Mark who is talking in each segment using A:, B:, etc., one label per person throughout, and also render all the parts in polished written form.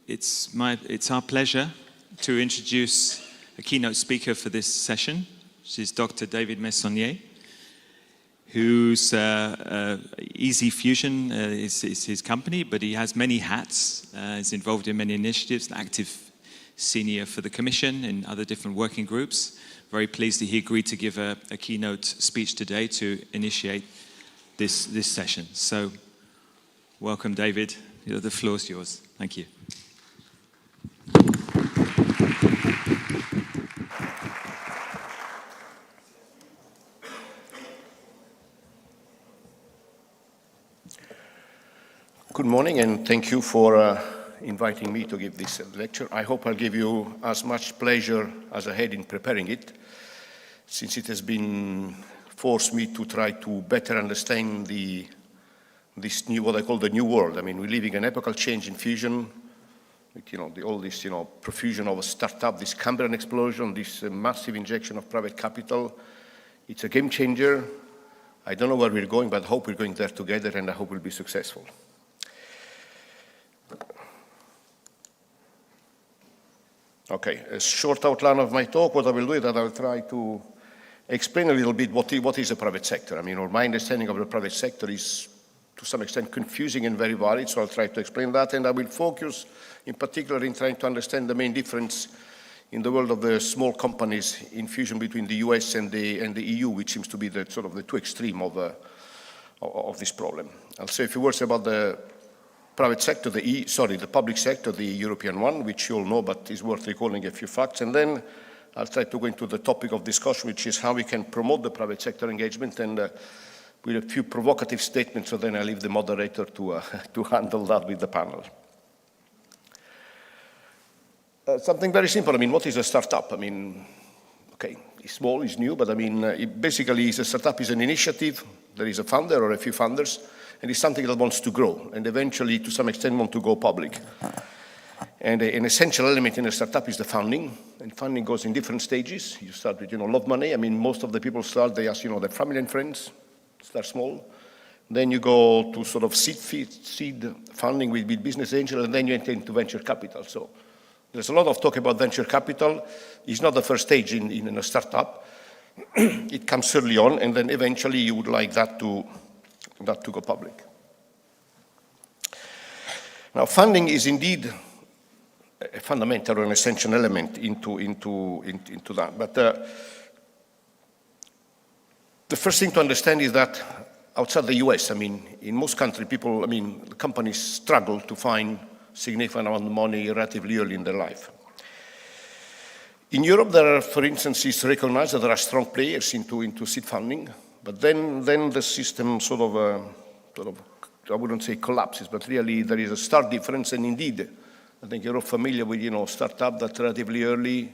A: It's our pleasure to introduce a keynote speaker for this session, which is Dr. David Maisonnier, whose EUROfusion is his company, but he has many hats. He's involved in many initiatives, an active senior for the Commission in other different working groups. Very pleased that he agreed to give a keynote speech today to initiate this session. So, welcome, David. The floor is yours. Thank you.
B: Good morning, and thank you for inviting me to give this lecture. I hope I'll give you as much pleasure as I had in preparing it, since it has been forced me to try to better understand this new, what I call the new world. I mean, we're living an epochal change in fusion, with, all this, profusion of a startup, this Cambrian explosion, this massive injection of private capital. It's a game changer. I don't know where we're going, but I hope we're going there together, and I hope we'll be successful. Okay, a short outline of my talk. What I will do is that I will try to explain a little bit what is the private sector. I mean, or my understanding of the private sector is to some extent confusing and very varied, so I'll try to explain that, and I will focus in particular in trying to understand the main difference in the world of the small companies in fusion between the US and the EU, which seems to be the sort of the two extreme of this problem. I'll say a few words about the private sector, the public sector, the European one, which you all know, but is worth recalling a few facts. And then I'll try to go into the topic of discussion, which is how we can promote the private sector engagement, and with a few provocative statements, so then I leave the moderator to handle that with the panel. Something very simple. I mean, what is a startup? I mean, okay, it's small, it's new, but I mean, it basically a startup is an initiative. There is a founder or a few founders, and it's something that wants to grow and eventually, to some extent, want to go public. And an essential element in a startup is the funding, and funding goes in different stages. You start with, love money. I mean, most of the people start, they ask, their family and friends, start small. Then you go to sort of seed funding with business angel, and then you enter into venture capital. So there's a lot of talk about venture capital. It's not the first stage in a startup. It comes early on, and then eventually you would like that to go public. Now, funding is indeed a fundamental or an essential element into that. But the first thing to understand is that outside the US, I mean, in most countries, companies struggle to find significant amount of money relatively early in their life. In Europe, there are, for instance, it's recognized that there are strong players into seed funding, but then the system sort of, I wouldn't say collapses, but really there is a stark difference, and indeed, I think you're all familiar with, startups that relatively early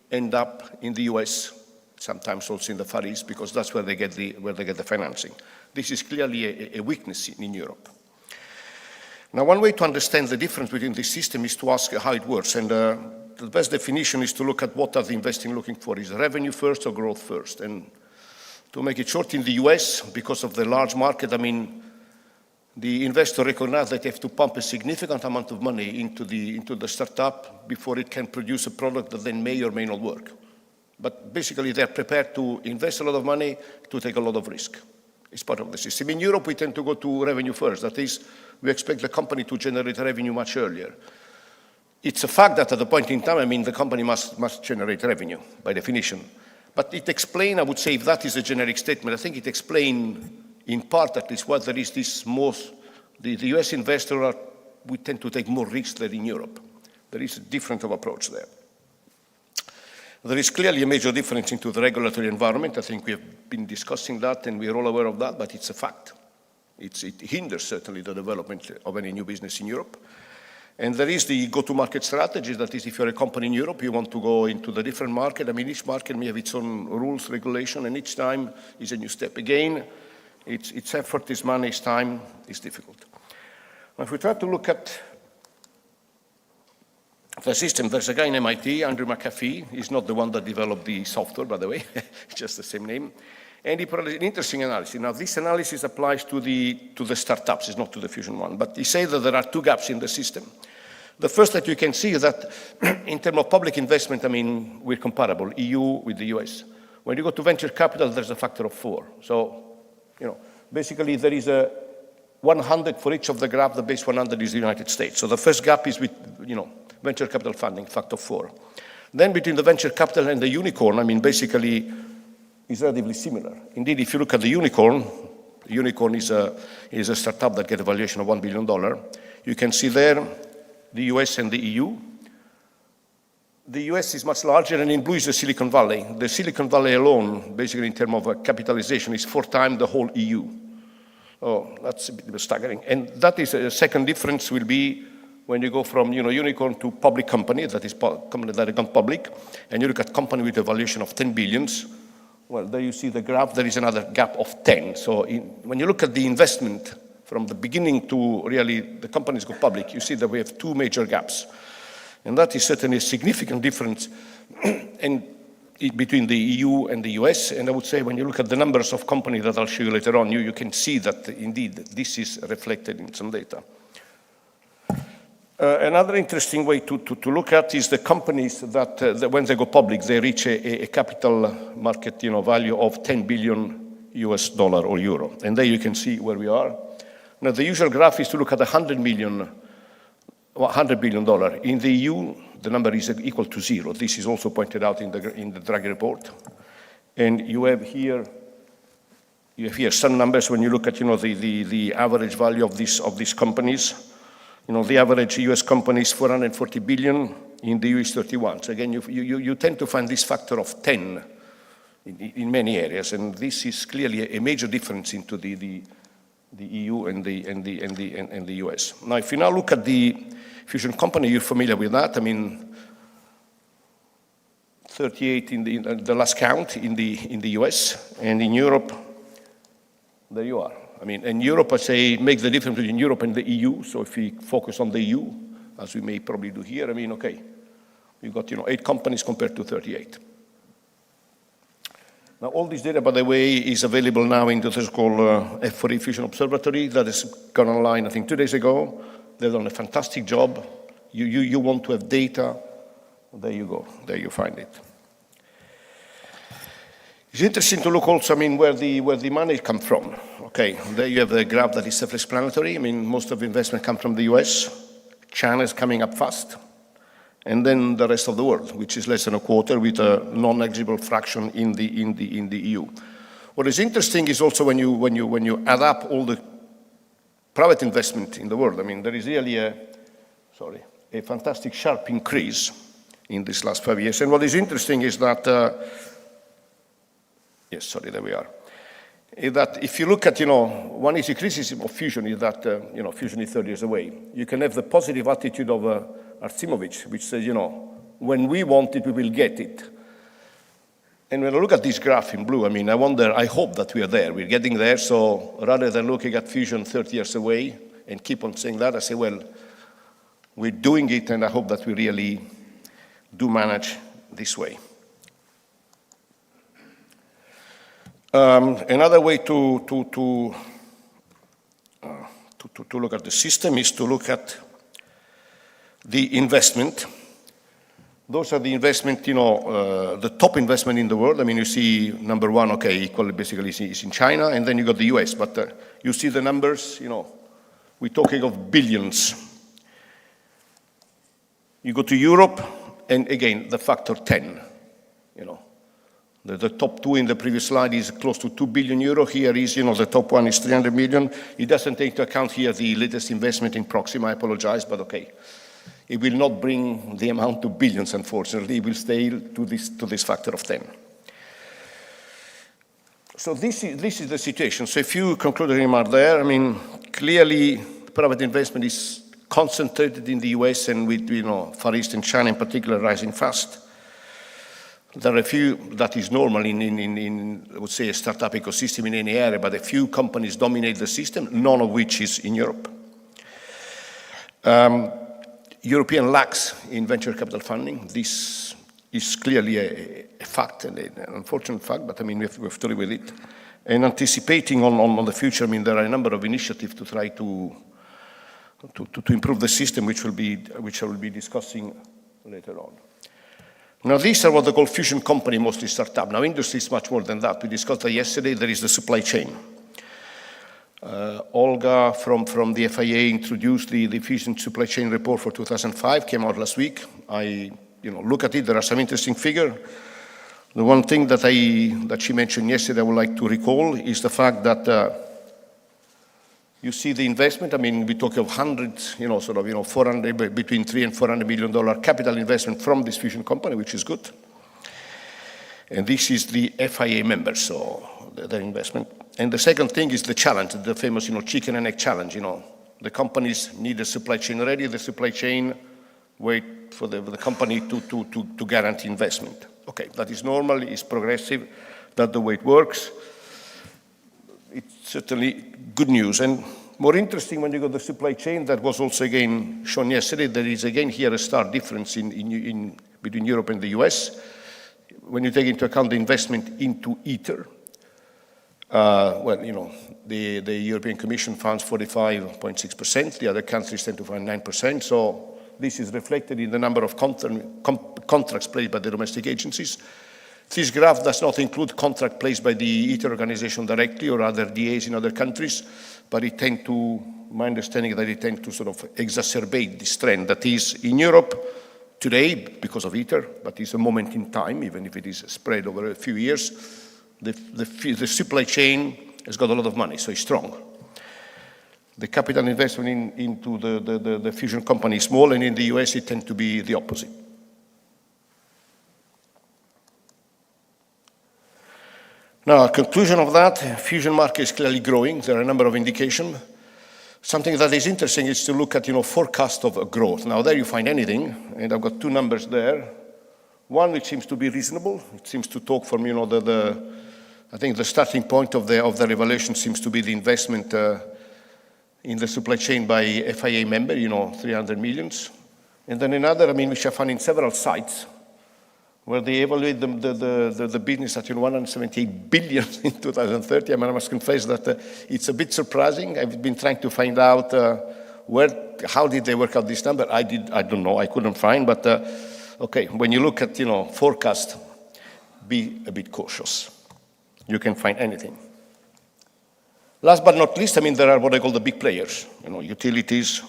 B: end up in the US, sometimes also in the Far East, because that's where they get the financing. This is clearly a weakness in Europe. Now, one way to understand the difference between this system is to ask how it works, and the best definition is to look at what are the investing looking for. Is revenue first or growth first? And to make it short, in the US, because of the large market, I mean, the investor recognizes that they have to pump a significant amount of money into the startup before it can produce a product that then may or may not work. But basically, they're prepared to invest a lot of money to take a lot of risk. It's part of the system. In Europe, we tend to go to revenue first. That is, we expect the company to generate revenue much earlier. It's a fact that at the point in time, I mean, the company must generate revenue, by definition. But it explains, I would say, if that is a generic statement, I think it explains, in part at least, why there is this the US investor we tend to take more risks than in Europe. There is a different approach there. There is clearly a major difference into the regulatory environment. I think we have been discussing that, and we are all aware of that, but it's a fact. It hinders, certainly, the development of any new business in Europe. And there is the go-to-market strategy. That is, if you're a company in Europe, you want to go into the different market. I mean, each market may have its own rules, regulation, and each time is a new step. Again, it's effort, it's money, it's time, it's difficult. Now, if we try to look at the system, there's a guy in MIT, Andrew McAfee. He's not the one that developed the software, by the way, it's just the same name. And he provided an interesting analysis. Now, this analysis applies to the startups, it's not to the fusion one, but he says that there are two gaps in the system. The first that you can see is that in terms of public investment, I mean, we're comparable, EU with the US. When you go to venture capital, there's a factor of 4. So, you know, basically there is a 100 for each of the graph, the base 100 is the United States. So the first gap is with, you know, venture capital funding, factor 4. Then between the venture capital and the unicorn, I mean, basically, is relatively similar. Indeed, if you look at the unicorn is a startup that gets a valuation of $1 billion. You can see there the US and the EU. The US is much larger, and in blue is the Silicon Valley. The Silicon Valley alone, basically in terms of capitalization, is 4 times the whole EU. Oh, that's a bit staggering. And that is a second difference will be when you go from, you know, unicorn to public company, that is company that is gone public, and you look at company with a valuation of 10 billions. Well, there you see the graph, there is another gap of 10. So when you look at the investment from the beginning to really the companies go public, you see that we have 2 major gaps. And that is certainly a significant difference between the EU and the US. And I would say when you look at the numbers of companies that I'll show you later on, you can see that indeed this is reflected in some data. Another interesting way to look at is the companies that when they go public, they reach a capital market, you know, value of 10 billion US dollar or euro. And there you can see where we are. Now, the usual graph is to look at $100 billion. In the EU, the number is equal to 0. This is also pointed out in the Draghi report. And you have here some numbers when you look at, you know, the average value of these companies. You know, the average US company is 440 billion, in the EU is 31. So again, you tend to find this factor of 10 in many areas, and this is clearly a major difference into the EU and the US. Now, if you now look at the fusion company, you're familiar with that. I mean, 38 in the last count in the US, and in Europe, there you are. I mean, in Europe, I say, make the difference between Europe and the EU. So if we focus on the EU, as we may probably do here, I mean, okay, we've got, you know, 8 companies compared to 38. Now, all this data, by the way, is available now in the so-called F4E Fusion Observatory that has gone online, I think, 2 days ago. They've done a fantastic job. You want to have data, there you go, there you find it. It's interesting to look also, I mean, where the money comes from. Okay, there you have the graph that is self-explanatory. I mean, most of the investment comes from the US. China is coming up fast. And then the rest of the world, which is less than a quarter with a non-negligible fraction in the EU. What is interesting is also when you add up all the private investment in the world, I mean, there is really a fantastic sharp increase in these last 5 years. And what is interesting is that there we are. Is that if you look at, you know, one easy criticism of fusion is that, you know, fusion is 30 years away. You can have the positive attitude of Artsimovich, which says, you know, when we want it, we will get it. And when I look at this graph in blue, I mean, I hope that we are there. We're getting there, so rather than looking at fusion 30 years away and keep on saying that, I say, well, we're doing it, and I hope that we really do manage this way. Another way to look at the system is to look at the investment. Those are the investment, you know, the top investment in the world. I mean, you see number 1, okay, equally basically is in China, and then you got the US. But you see the numbers, you know, we're talking of billions. You go to Europe, and again, the factor 10, you know. The top 2 in the previous slide is close to 2 billion euro. Here is, you know, the top one is 300 million. It doesn't take into account here the latest investment in Proxima, I apologize, but okay. It will not bring the amount to billions, unfortunately. It will stay to this factor of 10. So this is the situation. So if you conclude the remark there, I mean, clearly private investment is concentrated in the US and with, you know, Far East and China in particular rising fast. There are a few, that is normal in I would say, a startup ecosystem in any area, but a few companies dominate the system, none of which is in Europe. European lacks in venture capital funding. This is clearly a fact, and an unfortunate fact, but I mean, we have to live with it. And anticipating on the future, I mean, there are a number of initiatives to try to improve the system, which I will be discussing later on. Now, these are what they call fusion company, mostly startup. Now, industry is much more than that. We discussed that yesterday. There is the supply chain. Olga from the FIA introduced the fusion supply chain report for 2005, came out last week. I look at it, there are some interesting figures. The one thing that she mentioned yesterday I would like to recall is the fact that you see the investment. I mean, we talk of hundreds, 400, between $300 and $400 million capital investment from this fusion company, which is good. And this is the FIA members, so their investment. And the second thing is the challenge, the famous, chicken and egg challenge. The companies need the supply chain ready. The supply chain wait for the company to guarantee investment. Okay, that is normal, it's progressive, that's the way it works. It's certainly good news. And more interesting when you go to the supply chain, that was also again shown yesterday, there is again here a stark difference between Europe and the US. When you take into account the investment into ITER, the European Commission funds 45.6%, the other countries tend to fund 9%, so this is reflected in the number of contracts placed by the domestic agencies. This graph does not include contract placed by the ITER organization directly or other DAs in other countries, but my understanding is that it tends to sort of exacerbate this trend that is in Europe today because of ITER, but it's a moment in time, even if it is spread over a few years. The supply chain has got a lot of money, so it's strong. The capital investment into the fusion company is small, and in the US it tends to be the opposite. Now, a conclusion of that, fusion market is clearly growing. There are a number of indications. Something that is interesting is to look at, forecast of growth. Now, there you find anything, and I've got two numbers there. One which seems to be reasonable. It seems to talk from, I think the starting point of the evaluation seems to be the investment in the supply chain by FIA member, 300 millions. And then another, which I found in several sites, where they evaluate the business at 178 billion in 2030. I must confess that it's a bit surprising. I've been trying to find out how did they work out this number. I don't know, I couldn't find, but okay, when you look at, forecast, be a bit cautious. You can find anything. Last but not least, there are what I call the big players, utilities,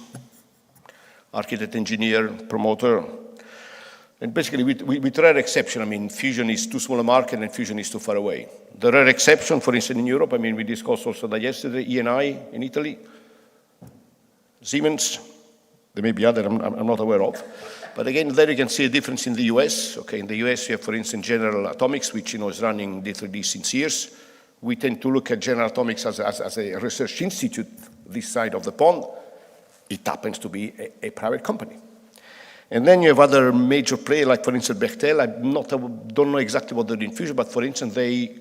B: architect, engineer, promoter. And basically, with rare exception, fusion is too small a market and fusion is too far away. The rare exception, for instance, in Europe, we discussed also that yesterday, Eni in Italy, Siemens, there may be other I'm not aware of. But again, there you can see a difference in the US. Okay, in the US, you have, for instance, General Atomics, which is running D3D since years. We tend to look at General Atomics as a research institute this side of the pond. It happens to be a private company. And then you have other major players, like, for instance, Bechtel. I don't know exactly what they're doing in fusion, but for instance, they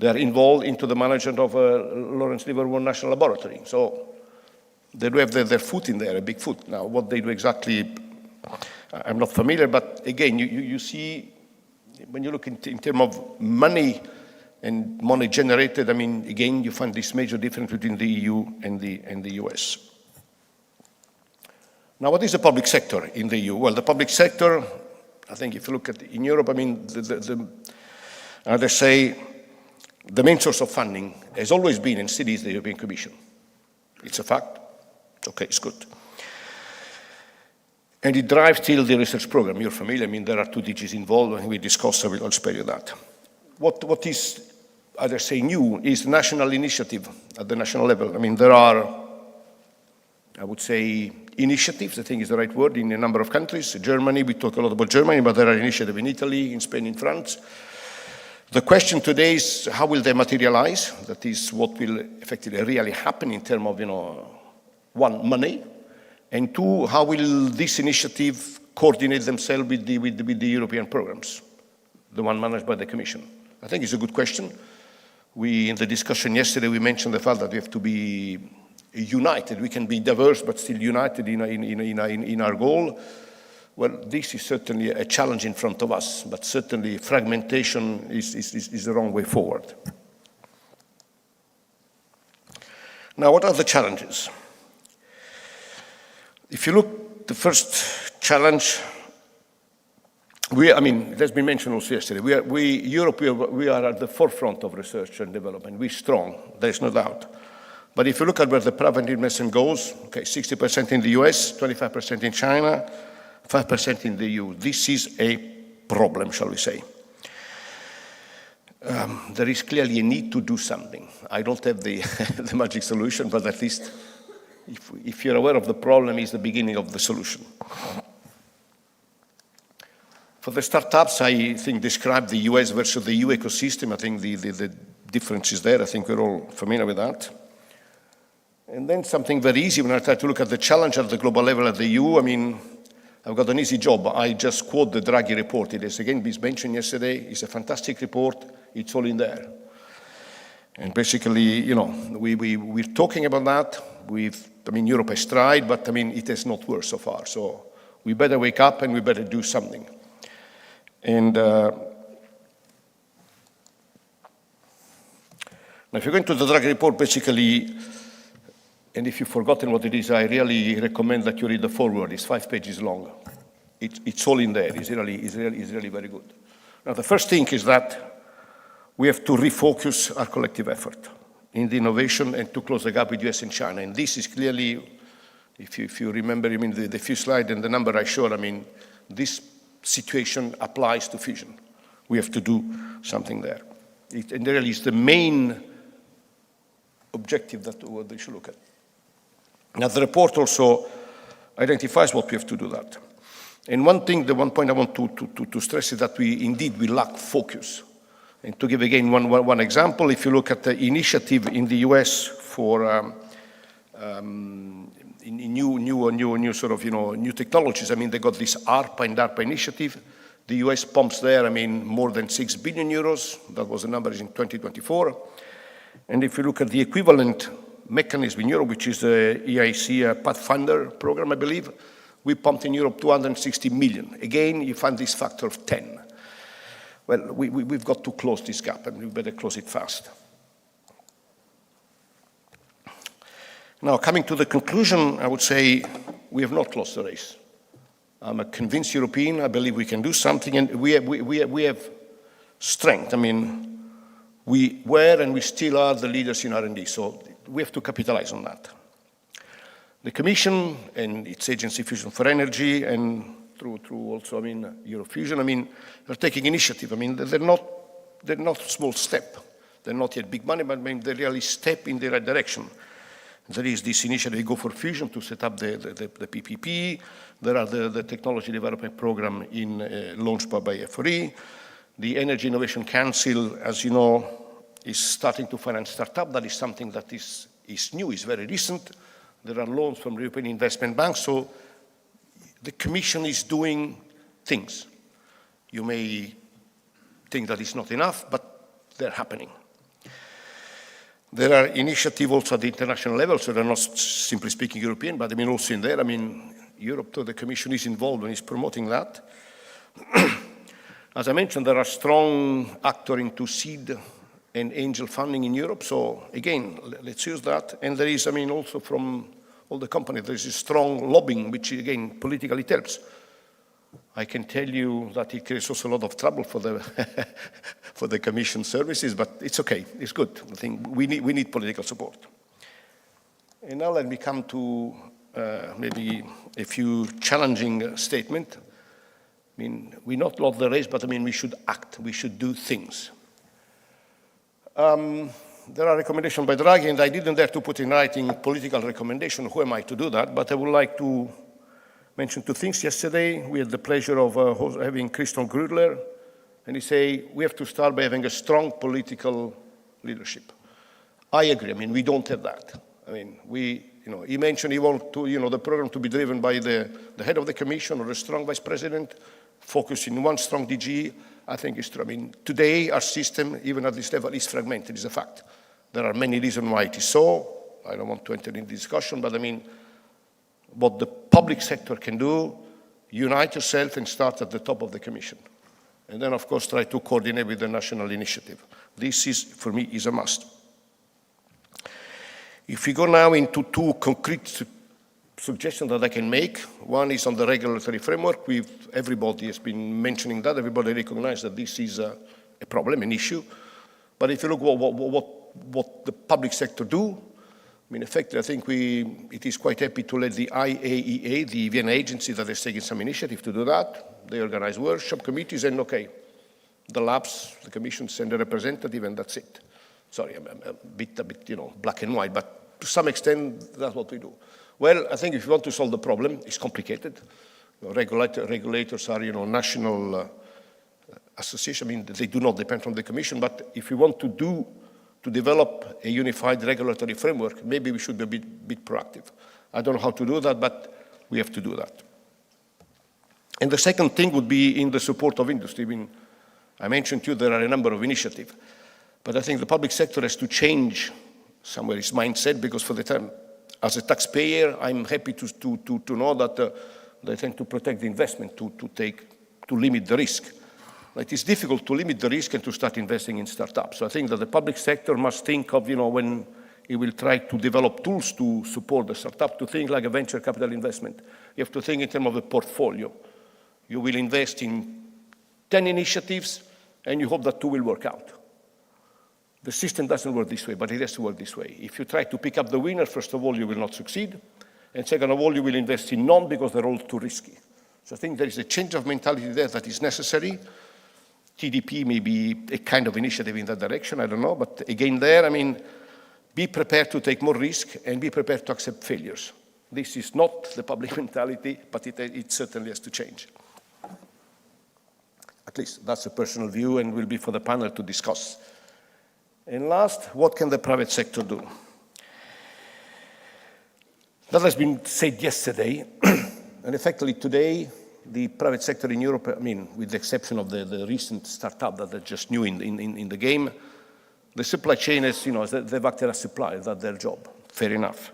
B: are involved into the management of Lawrence Livermore National Laboratory. So they do have their foot in there, a big foot. Now, what they do exactly, I'm not familiar, but again, you see, when you look in terms of money and money generated, again, you find this major difference between the EU and the US. Now, what is the public sector in the EU? Well, the public sector, I think if you look at in Europe, they say the main source of funding has always been and still is the European Commission. It's a fact. Okay, it's good. And it drives still the research program. You're familiar, there are two DGs involved, and we discussed, I'll spare you that. What is, as I say, new is national initiative at the national level. There are, I would say, initiatives, I think is the right word, in a number of countries. Germany, we talk a lot about Germany, but there are initiatives in Italy, in Spain, in France. The question today is how will they materialize? That is what will effectively really happen in terms of, one, money, and two, how will this initiative coordinate themselves with the European programs, the one managed by the Commission? I think it's a good question. In the discussion yesterday, we mentioned the fact that we have to be united. We can be diverse, but still united in our goal. Well, this is certainly a challenge in front of us, but certainly fragmentation is the wrong way forward. Now, what are the challenges? If you look, the first challenge, it has been mentioned also yesterday, Europe are at the forefront of research and development. We're strong, there's no doubt. But if you look at where the private investment goes, okay, 60% in the US, 25% in China, 5% in the EU. This is a problem, shall we say. There is clearly a need to do something. I don't have the, the magic solution, but at least if you're aware of the problem, it's the beginning of the solution. For the startups, I think describe the US versus the EU ecosystem. I think the difference is there. I think we're all familiar with that. And then something very easy when I try to look at the challenge at the global level at the EU, I've got an easy job. I just quote the Draghi report. It has again been mentioned yesterday. It's a fantastic report. It's all in there. And basically, we're talking about that. Europe has tried, but it has not worked so far. So we better wake up and we better do something. And now if you're going to the Draghi report, basically, and if you've forgotten what it is, I really recommend that you read the foreword. It's 5 pages long. It's all in there. It's really very good. Now, the first thing is that we have to refocus our collective effort in the innovation and to close the gap with US and China. And this is clearly, if you remember, the few slides and the number I showed, this situation applies to fusion. We have to do something there. And really is the main objective that they should look at. Now, the report also identifies what we have to do that. And one point I want to stress is that we lack focus. And to give again one example, if you look at the initiative in the US for new technologies, they got this ARPA and DARPA initiative. The US pumps there, more than 6 billion euros. That was the numbers in 2024. And if you look at the equivalent mechanism in Europe, which is the EIC Pathfinder program, I believe, we pumped in Europe 260 million. Again, you find this factor of 10. Well, we've got to close this gap, and we better close it fast. Now, coming to the conclusion, I would say we have not lost the race. I'm a convinced European. I believe we can do something, and we have strength. We were and we still are the leaders in R&D, so we have to capitalize on that. The Commission and its agency Fusion for Energy and through also, EUROfusion, they're taking initiative. They're not small step. They're not yet big money, but they really step in the right direction. There is this initiative, Go for Fusion, to set up the PPP. There are the technology development program launched by F4E. The Energy Innovation Council, as you know, is starting to finance startup. That is something that is new, is very recent. There are loans from European Investment Bank, so the Commission is doing things. You may think that it's not enough, but they're happening. There are initiatives also at the international level, so they're not simply speaking European, but also in there. Europe, the Commission is involved and is promoting that. As I mentioned, there are strong actors into seed and angel funding in Europe. So again, let's use that. And there is, also from all the companies, there is a strong lobbying, which again, politically helps. I can tell you that it creates also a lot of trouble for the for the Commission services, but it's okay. It's good. I think we need political support. And now let me come to maybe a few challenging statements. We not lost the race, but we should act. We should do things. There are recommendations by Draghi, and I didn't dare to put in writing political recommendation. Who am I to do that? But I would like to mention 2 things. Yesterday, we had the pleasure of having Christian Grudler, and he said, we have to start by having a strong political leadership. I agree. We don't have that. He mentioned he wants to, the program to be driven by the head of the Commission or a strong vice president, focusing on one strong DG. I think it's true. Today, our system, even at this level, is fragmented, is a fact. There are many reasons why it is so. I don't want to enter into discussion, but what the public sector can do unite yourself and start at the top of the Commission. And then, of course, try to coordinate with the national initiative. This is, for me, is a must. If we go now into two concrete suggestions that I can make, one is on the regulatory framework. Everybody has been mentioning that. Everybody recognizes that this is a problem, an issue. But if you look what the public sector do, I mean, effectively, I think it is quite happy to let the IAEA, the Vienna agency that has taken some initiative to do that. They organize workshop committees, and okay, the labs, the commission send a representative, and that's it. Sorry, I'm a bit, black and white, but to some extent, that's what we do. Well, I think if you want to solve the problem, it's complicated. Regulators are, national association. I mean, they do not depend on the commission, but if you want to develop a unified regulatory framework, maybe we should be a bit proactive. I don't know how to do that, but we have to do that. And the second thing would be in the support of industry. I mean, I mentioned to you there are a number of initiatives, but I think the public sector has to change somewhere its mindset, because for the time, as a taxpayer, I'm happy to know that they tend to protect the investment, to limit the risk. It is difficult to limit the risk and to start investing in startups. So I think that the public sector must think of, when it will try to develop tools to support the startup, to think like a venture capital investment. You have to think in terms of a portfolio. You will invest in 10 initiatives, and you hope that 2 will work out. The system doesn't work this way, but it has to work this way. If you try to pick up the winner, first of all, you will not succeed. And second of all, you will invest in none because they're all too risky. So I think there is a change of mentality there that is necessary. TDP may be a kind of initiative in that direction, I don't know. But again there, I mean, be prepared to take more risk and be prepared to accept failures. This is not the public mentality, but it certainly has to change. At least that's a personal view and will be for the panel to discuss. And last, what can the private sector do? That has been said yesterday, and effectively today, the private sector in Europe, I mean, with the exception of the recent startup that are just new in the game, the supply chain is, they've acted as suppliers, that's their job, fair enough.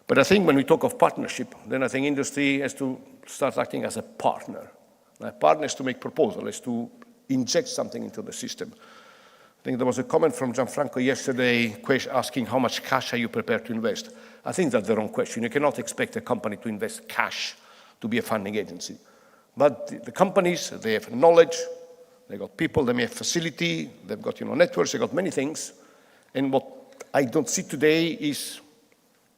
B: But I think when we talk of partnership, then I think industry has to start acting as a partner. A partner is to make proposals, is to inject something into the system. I think there was a comment from Gianfranco yesterday asking how much cash are you prepared to invest. I think that's the wrong question. You cannot expect a company to invest cash to be a funding agency. But the companies, they have knowledge, they've got people, they may have facility, they've got networks, they've got many things. And what I don't see today is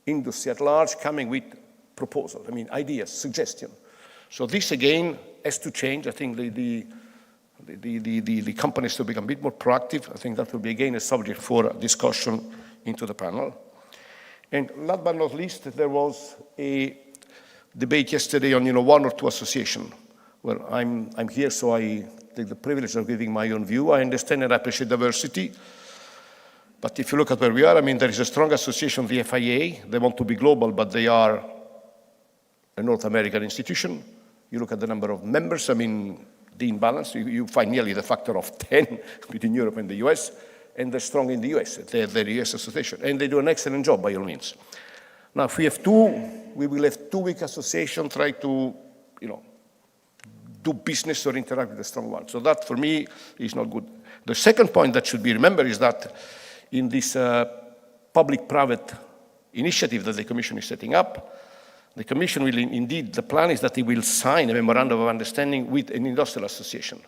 B: industry at large coming with proposals, ideas, suggestions. So this again has to change. I think the companies to become a bit more proactive. I think that will be again a subject for discussion into the panel. And last but not least, there was a debate yesterday on 1 or 2 associations. Well, I'm here, so I take the privilege of giving my own view. I understand and appreciate diversity. But if you look at where we are, there is a strong association, the FIA. They want to be global, but they are a North American institution. You look at the number of members, the imbalance, you find nearly the factor of 10 between Europe and the US, and they're strong in the US. They're the US association, and they do an excellent job by all means. Now, if we have 2, we will have 2 weak associations try to, do business or interact with the strong one. So that, for me, is not good. The second point that should be remembered is that in this public-private initiative that the Commission is setting up, the Commission will indeed, the plan is that it will sign a memorandum of understanding with an industrial association.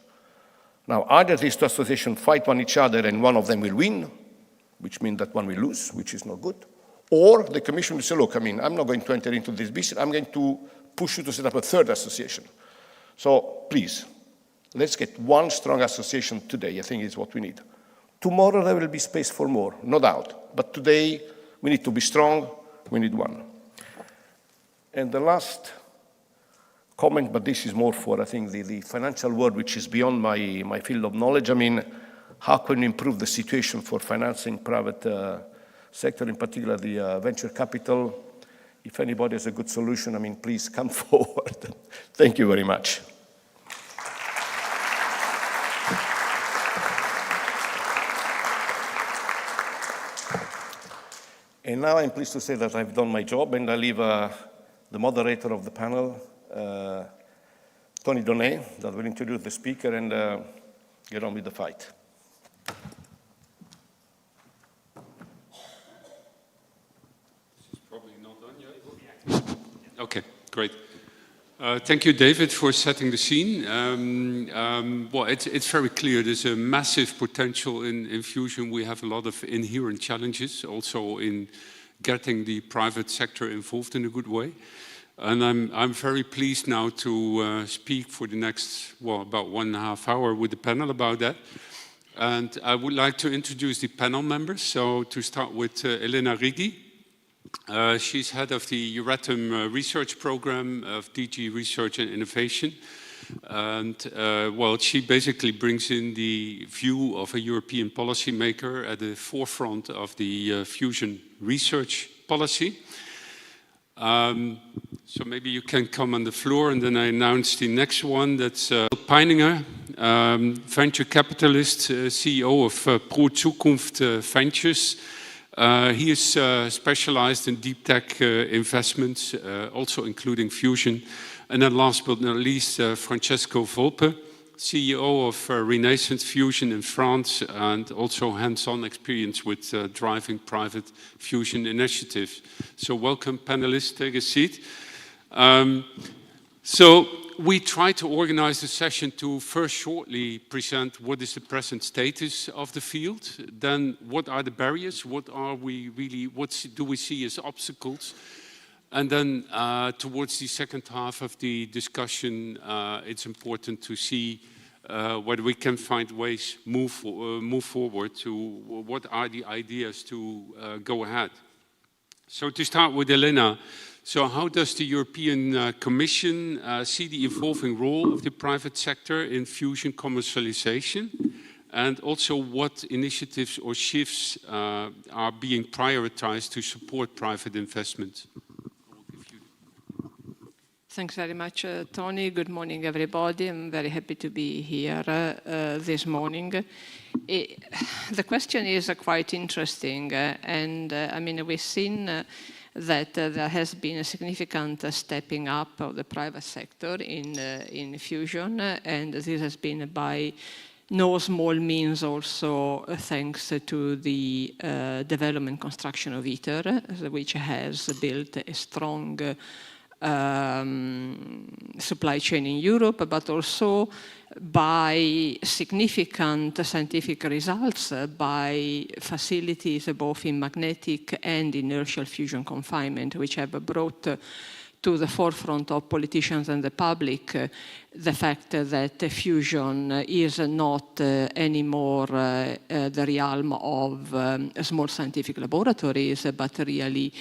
B: Now, either these 2 associations fight one each other and one of them will win, which means that one will lose, which is not good. Or the Commission will say, look, I'm not going to enter into this business, I'm going to push you to set up a 3rd association. So please, let's get 1 strong association today, I think is what we need. Tomorrow there will be space for more, no doubt. But today we need to be strong, we need 1. And the last comment, but this is more for, I think, the financial world, which is beyond my field of knowledge. How can we improve the situation for financing private sector, in particular the venture capital? If anybody has a good solution, please come forward. Thank you very much. And now I'm pleased to say that I've done my job, and I leave the moderator of the panel, Tony Donné, that will introduce the speaker and get on with the fight.
C: Probably not done yet. Okay, great. Thank you, David, for setting the scene. Well, it's very clear there's a massive potential in fusion. We have a lot of inherent challenges also in getting the private sector involved in a good way. And I'm very pleased now to speak for the next, well, about 1.5 hours with the panel about that. And I would like to introduce the panel members. So to start with Elena Righi. She's head of the Euratom research program of DG Research and Innovation. And well, she basically brings in the view of a European policymaker at the forefront of the fusion research policy. So maybe you can come on the floor, and then I announce the next one. That's Peininger, venture capitalist, CEO of Pro Zukunft Ventures. He is specialized in deep tech investments, also including fusion. And then last but not least, Francesco Volpe, CEO of Renaissance Fusion in France, and also hands-on experience with driving private fusion initiatives. So welcome, panelists, take a seat. So we try to organize the session to first shortly present what is the present status of the field, then what are the barriers, what do we see as obstacles, and then towards the second half of the discussion, it's important to see whether we can find ways move forward to what are the ideas to go ahead. So to start with Elena, so how does the European Commission see the evolving role of the private sector in fusion commercialization? And also what initiatives or shifts are being prioritized to support private investment?
D: Thanks very much, Tony. Good morning, everybody. I'm very happy to be here this morning. The question is quite interesting, and I mean, we've seen that there has been a significant stepping up of the private sector in fusion, and this has been by no small means also thanks to the development construction of ITER, which has built a strong supply chain in Europe, but also by significant scientific results by facilities both in magnetic and inertial fusion confinement, which have brought to the forefront of politicians and the public the fact that fusion is not anymore the realm of small scientific laboratories, but really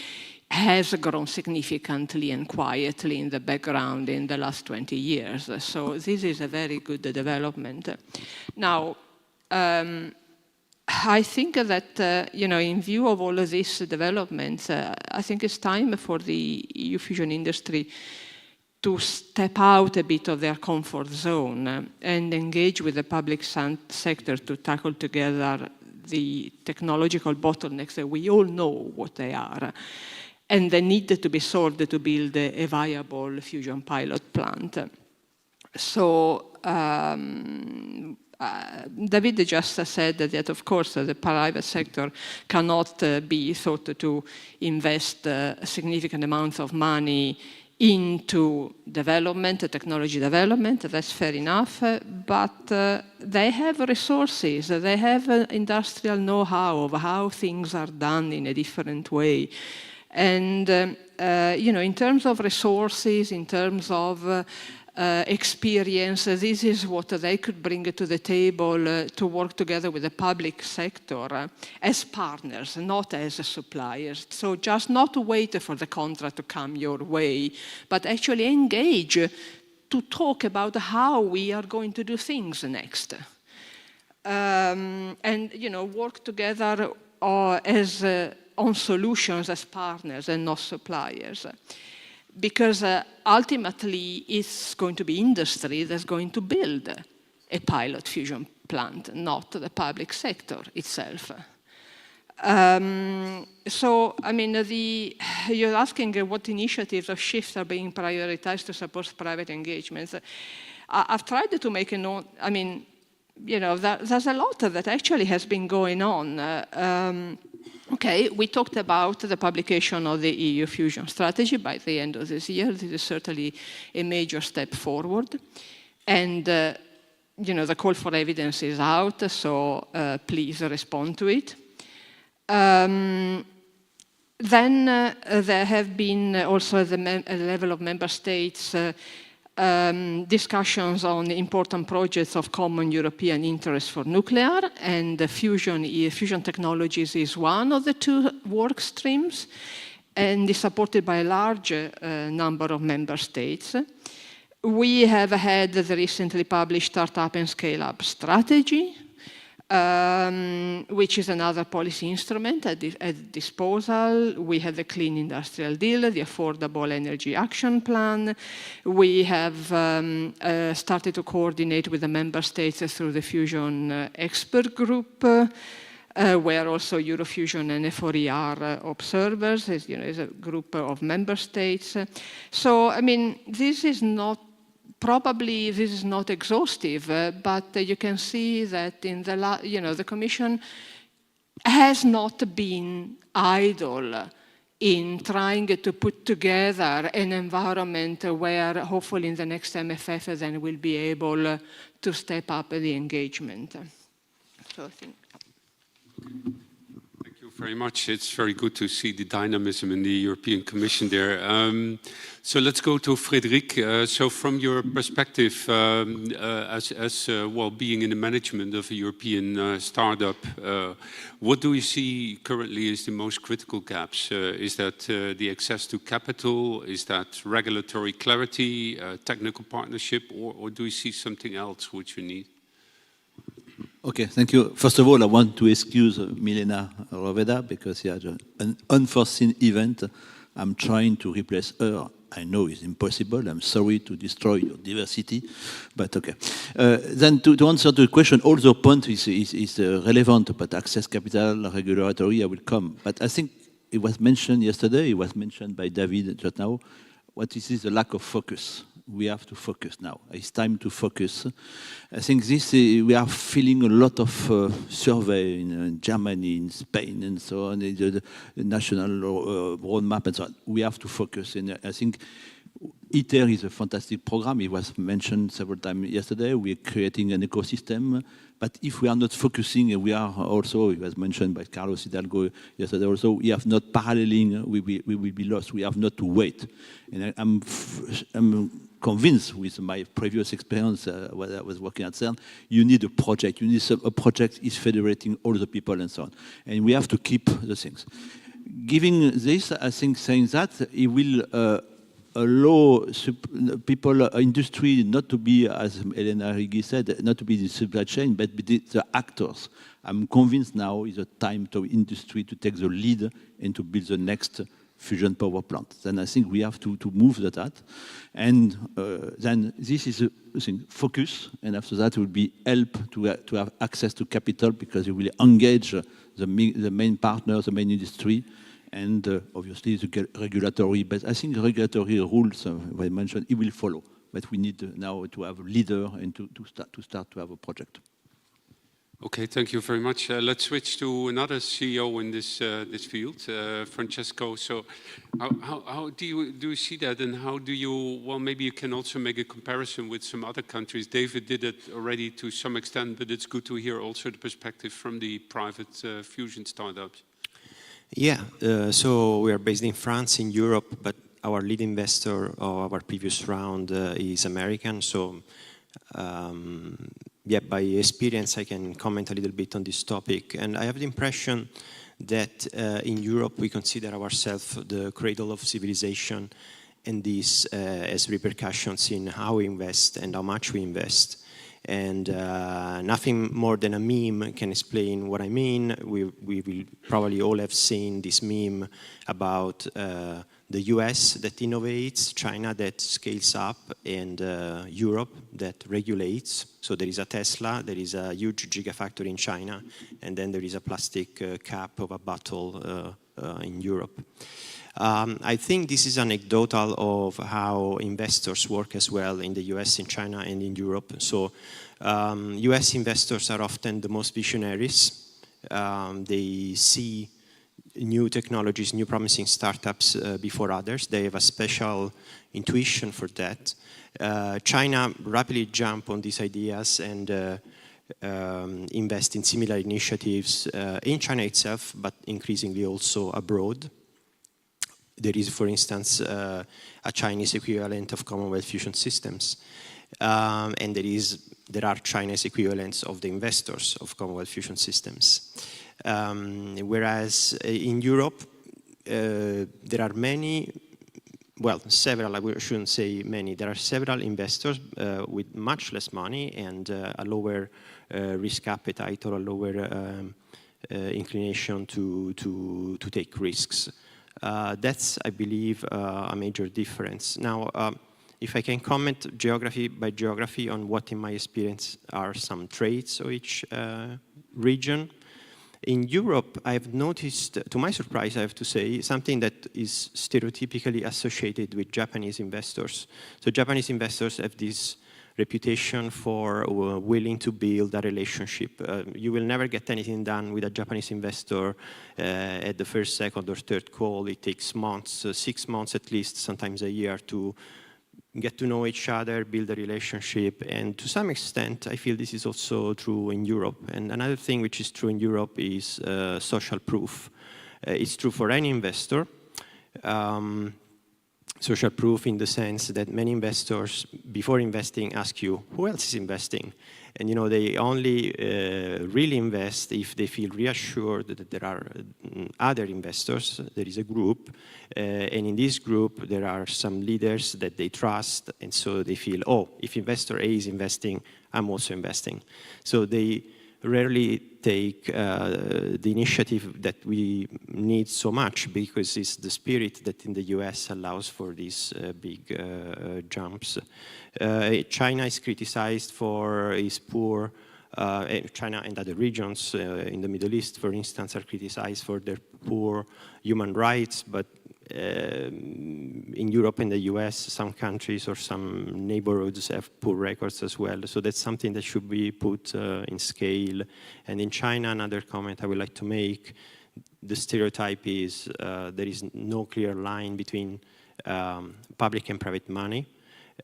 D: has grown significantly and quietly in the background in the last 20 years. So this is a very good development. Now, I think that, you know, in view of all of these developments, I think it's time for the EU fusion industry to step out a bit of their comfort zone and engage with the public sector to tackle together the technological bottlenecks that we all know what they are, and they need to be solved to build a viable fusion pilot plant. So David just said that, of course, the private sector cannot be thought to invest significant amounts of money into development, technology development. That's fair enough, but they have resources, they have industrial know-how of how things are done in a different way. And, you know, in terms of resources, in terms of experience, this is what they could bring to the table to work together with the public sector as partners, not as suppliers. So just not to wait for the contract to come your way, but actually engage to talk about how we are going to do things next. And, you know, work together as on solutions as partners and not suppliers. Because ultimately it's going to be industry that's going to build a pilot fusion plant, not the public sector itself. So, I mean, you're asking what initiatives or shifts are being prioritized to support private engagements. I've tried to make a note, I mean, you know, there's a lot that actually has been going on. Okay, we talked about the publication of the EUROfusion strategy by the end of this year. This is certainly a major step forward. And, you know, the call for evidence is out, so please respond to it. Then there have been also at the level of member states discussions on important projects of common European interest for nuclear, and the fusion technologies is one of the two work streams, and is supported by a large number of member states. We have had the recently published Startup and Scale-Up Strategy, which is another policy instrument at disposal. We have the Clean Industrial Deal, the Affordable Energy Action Plan. We have started to coordinate with the member states through the Fusion Expert Group, where also EUROfusion and F4E are observers, is a group of member states. So, I mean, this is not exhaustive, but you can see that in the Commission has not been idle in trying to put together an environment where hopefully in the next MFF then we'll be able to step up the engagement. So I think.
C: Thank you very much. It's very good to see the dynamism in the European Commission there. So let's go to Frédéric. So from your perspective, as well, being in the management of a European startup, what do you see currently is the most critical gaps? Is that the access to capital? Is that regulatory clarity, technical partnership, or do you see something else which you need?
E: Okay, thank you. First of all, I want to excuse Milena Roveda because she had an unforeseen event. I'm trying to replace her. I know it's impossible. I'm sorry to destroy your diversity, but okay. Then to answer the question, all the point is relevant, but access capital, regulatory, I will come. But I think it was mentioned yesterday, it was mentioned by David just now, what is the lack of focus. We have to focus now. It's time to focus. I think this, we are feeling a lot of survey in Germany, in Spain, and so on, the national roadmap and so on. We have to focus. And I think ITER is a fantastic program. It was mentioned several times yesterday. We're creating an ecosystem. But if we are not focusing, we are also, it was mentioned by Carlos Hidalgo yesterday also, we have not paralleling, we will be lost. We have not to wait. And I'm convinced with my previous experience when I was working at CERN, you need a project. You need a project is federating all the people and so on. And we have to keep the things. Giving this, I think saying that, it will allow people, industry, not to be, as Elena Righi said, not to be the supply chain, but be the actors. I'm convinced now is a time to industry to take the lead and to build the next fusion power plant. Then I think we have to move that. And then this is a thing, focus, and after that will be help to have access to capital because it will engage the main partners, the main industry, and obviously the regulatory, but I think regulatory rules, I mentioned, it will follow. But we need now to have a leader and to start to have a project.
C: Okay, thank you very much. Let's switch to another CEO in this field, Francesco. So, how do you see that, and how do you? Well, maybe you can also make a comparison with some other countries. David did it already to some extent, but it's good to hear also the perspective from the private fusion startups.
F: Yeah, so we are based in France, in Europe, but our lead investor of our previous round is American. So, yeah, by experience, I can comment a little bit on this topic. And I have the impression that in Europe, we consider ourselves the cradle of civilization, and this has repercussions in how we invest and how much we invest. And nothing more than a meme can explain what I mean. We will probably all have seen this meme about the US that innovates, China that scales up, and Europe that regulates. So there is a Tesla, there is a huge gigafactory in China, and then there is a plastic cap of a bottle in Europe. I think this is anecdotal of how investors work as well in the US, in China, and in Europe. So US investors are often the most visionaries. They see new technologies, new promising startups before others. They have a special intuition for that. China rapidly jump on these ideas and invest in similar initiatives in China itself, but increasingly also abroad. There is, for instance, a Chinese equivalent of Commonwealth Fusion Systems. And there are Chinese equivalents of the investors of Commonwealth Fusion Systems. Whereas in Europe, there are many, well, several, I shouldn't say many, there are several investors with much less money and a lower risk appetite or a lower inclination to take risks. That's, I believe, a major difference. Now, if I can comment geography by geography on what, in my experience, are some traits of each region. In Europe, I've noticed, to my surprise, I have to say, something that is stereotypically associated with Japanese investors. So Japanese investors have this reputation for willing to build a relationship. You will never get anything done with a Japanese investor at the first, second, or third call. It takes months, 6 months at least, sometimes a year, to get to know each other, build a relationship, and to some extent, I feel this is also true in Europe. And another thing which is true in Europe is social proof. It's true for any investor. Social proof in the sense that many investors, before investing, ask you, who else is investing? And you know, they only really invest if they feel reassured that there are other investors, there is a group, and in this group there are some leaders that they trust, and so they feel, oh, if investor A is investing, I'm also investing. So they rarely take the initiative that we need so much, because it's the spirit that in the US allows for these big jumps. China is criticized for its poor, China and other regions in the Middle East, for instance, are criticized for their poor human rights, but in Europe and the US, some countries or some neighborhoods have poor records as well. So that's something that should be put in scale. And in China, another comment I would like to make, the stereotype is there is no clear line between public and private money.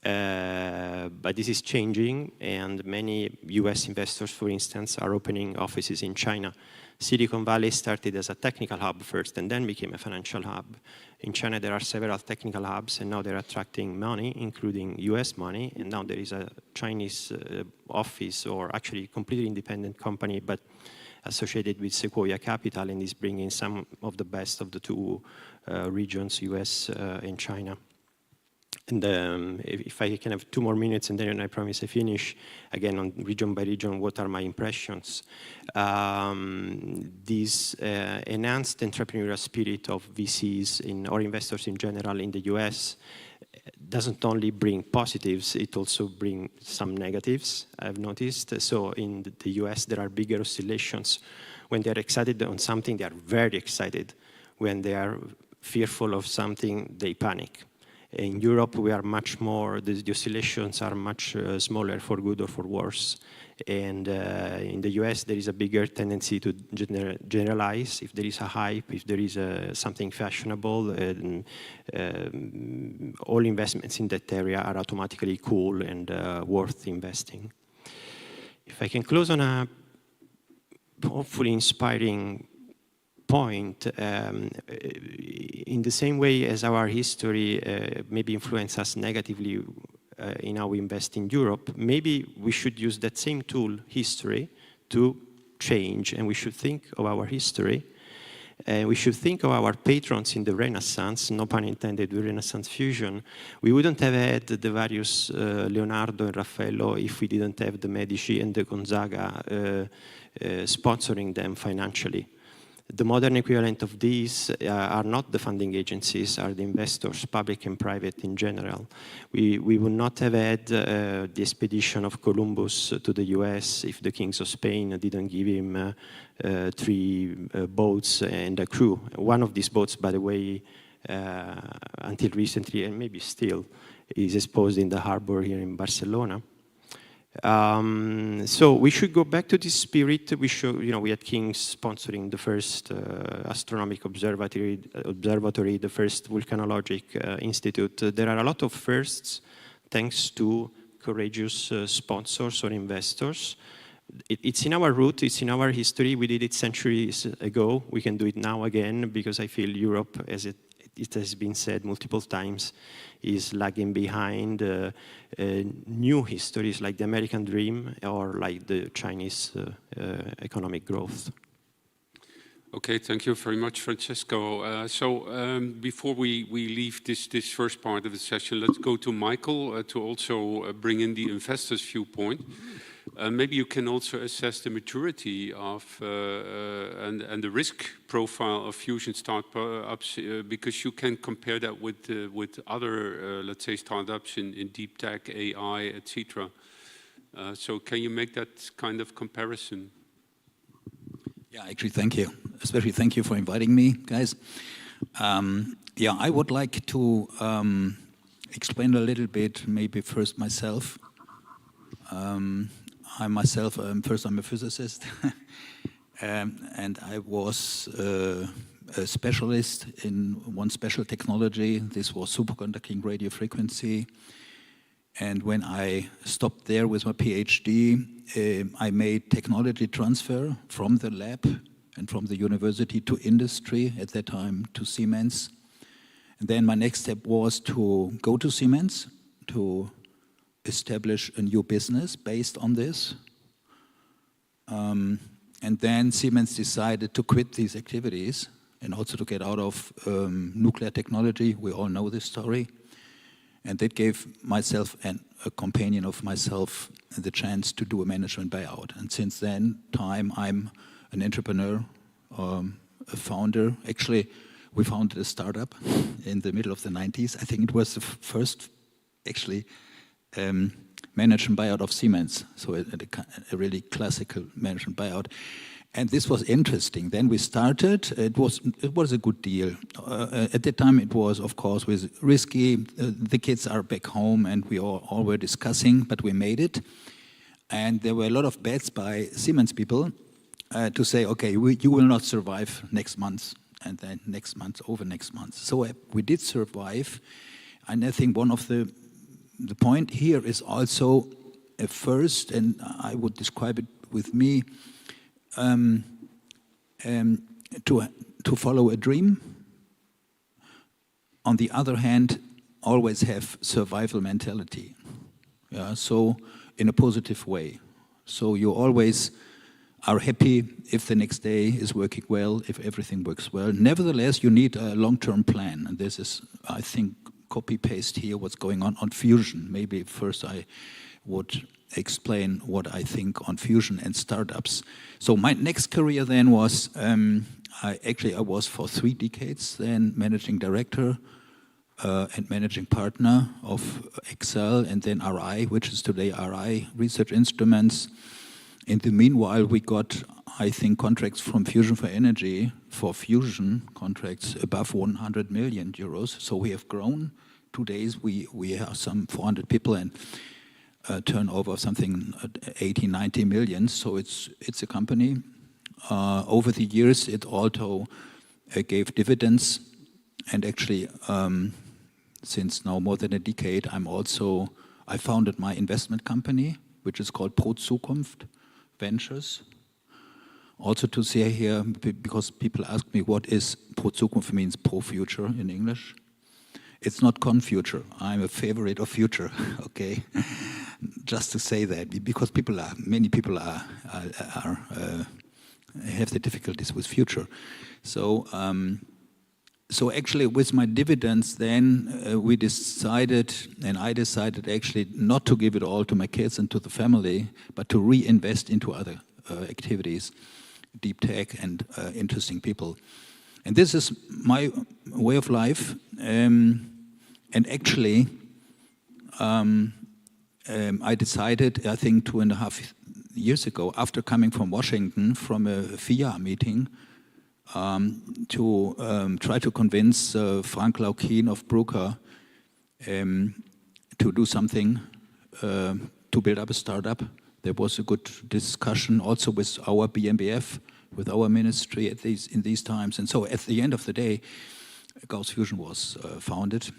F: But this is changing, and many US investors, for instance, are opening offices in China. Silicon Valley started as a technical hub first and then became a financial hub. In China, there are several technical hubs, and now they're attracting money, including US money, and now there is a Chinese office, or actually completely independent company, but associated with Sequoia Capital, and is bringing some of the best of the two regions, US and China. And if I can have 2 more minutes, and then I promise I finish, again, on region by region, what are my impressions? This enhanced entrepreneurial spirit of VCs or investors in general in the US doesn't only bring positives, it also brings some negatives, I've noticed. So in the US, there are bigger oscillations. When they're excited on something, they are very excited. When they are fearful of something, they panic. In Europe, we are much more, the oscillations are much smaller, for good or for worse. And in the US, there is a bigger tendency to generalize. If there is a hype, if there is something fashionable, all investments in that area are automatically cool and worth investing. If I can close on a hopefully inspiring point, in the same way as our history maybe influences us negatively in how we invest in Europe, maybe we should use that same tool, history, to change, and we should think of our history. We should think of our patrons in the Renaissance, no pun intended, with Renaissance Fusion. We wouldn't have had the various Leonardo and Raffaello if we didn't have the Medici and the Gonzaga sponsoring them financially. The modern equivalent of these are not the funding agencies, are the investors, public and private in general. We would not have had the expedition of Columbus to the US if the kings of Spain didn't give him 3 boats and a crew. One of these boats, by the way, until recently, and maybe still, is exposed in the harbor here in Barcelona. So we should go back to this spirit. We should, we had King's sponsoring the first astronomic observatory, the first volcanologic institute. There are a lot of firsts thanks to courageous sponsors or investors. It's in our root, it's in our history. We did it centuries ago. We can do it now again, because I feel Europe, as it has been said multiple times, is lagging behind new histories like the American dream or like the Chinese economic growth.
C: Okay, thank you very much, Francesco. Before we leave this first part of the session, let's go to Michael to also bring in the investors' viewpoint. Maybe you can also assess the maturity of and the risk profile of fusion startups, because you can compare that with other, let's say, startups in deep tech, AI, etc. So can you make that kind of comparison?
G: Yeah, actually, thank you. Especially thank you for inviting me, guys. Yeah, I would like to explain a little bit, maybe first myself. I myself, first I'm a physicist, and I was a specialist in one special technology. This was superconducting radio frequency. And when I stopped there with my PhD, I made technology transfer from the lab and from the university to industry, at that time to Siemens. And then my next step was to go to Siemens to establish a new business based on this. And then Siemens decided to quit these activities and also to get out of nuclear technology. We all know this story. And that gave myself and a companion of myself the chance to do a management buyout. And since then, I'm an entrepreneur, a founder. Actually, we founded a startup in the middle of the 90s. I think it was the first, actually, management buyout of Siemens. So a really classical management buyout. And this was interesting. Then we started. It was a good deal. At that time, it was, of course, risky. The kids are back home, and we all were discussing, but we made it. And there were a lot of bets by Siemens people to say, okay, you will not survive next month, and then next month, over next month. So we did survive. And I think one of the point here is also a first, and I would describe it with me, to follow a dream. On the other hand, always have survival mentality. Yeah, so in a positive way. So you always are happy if the next day is working well, if everything works well. Nevertheless, you need a long-term plan. And this is, I think, copy-paste here what's going on fusion. Maybe first I would explain what I think on fusion and startups. So my next career then was, I was for 3 decades then managing director and managing partner of Excel and then RI, which is today RI, Research Instruments. In the meanwhile, we got, I think, contracts from Fusion for Energy for fusion contracts above 100 million euros. So we have grown. Today we have some 400 people and turnover of something 80, 90 million. So it's a company. Over the years, it also gave dividends. And actually, since now more than a decade, I founded my investment company, which is called Pro Zukunft Ventures. Also to say here, because people ask me what is Pro Zukunft means pro future in English. It's not con-future. I'm a favorite of future, okay? Just to say that, because many people have the difficulties with future. So actually with my dividends then we decided, and I decided actually not to give it all to my kids and to the family, but to reinvest into other activities, deep tech and interesting people. And this is my way of life. And actually, I decided, I think 2.5 years ago, after coming from Washington from a FIA meeting, to try to convince Frank Laukin of Bruker to do something to build up a startup. There was a good discussion also with our BMBF, with our ministry in these times. And so at the end of the day, Gauss Fusion was founded.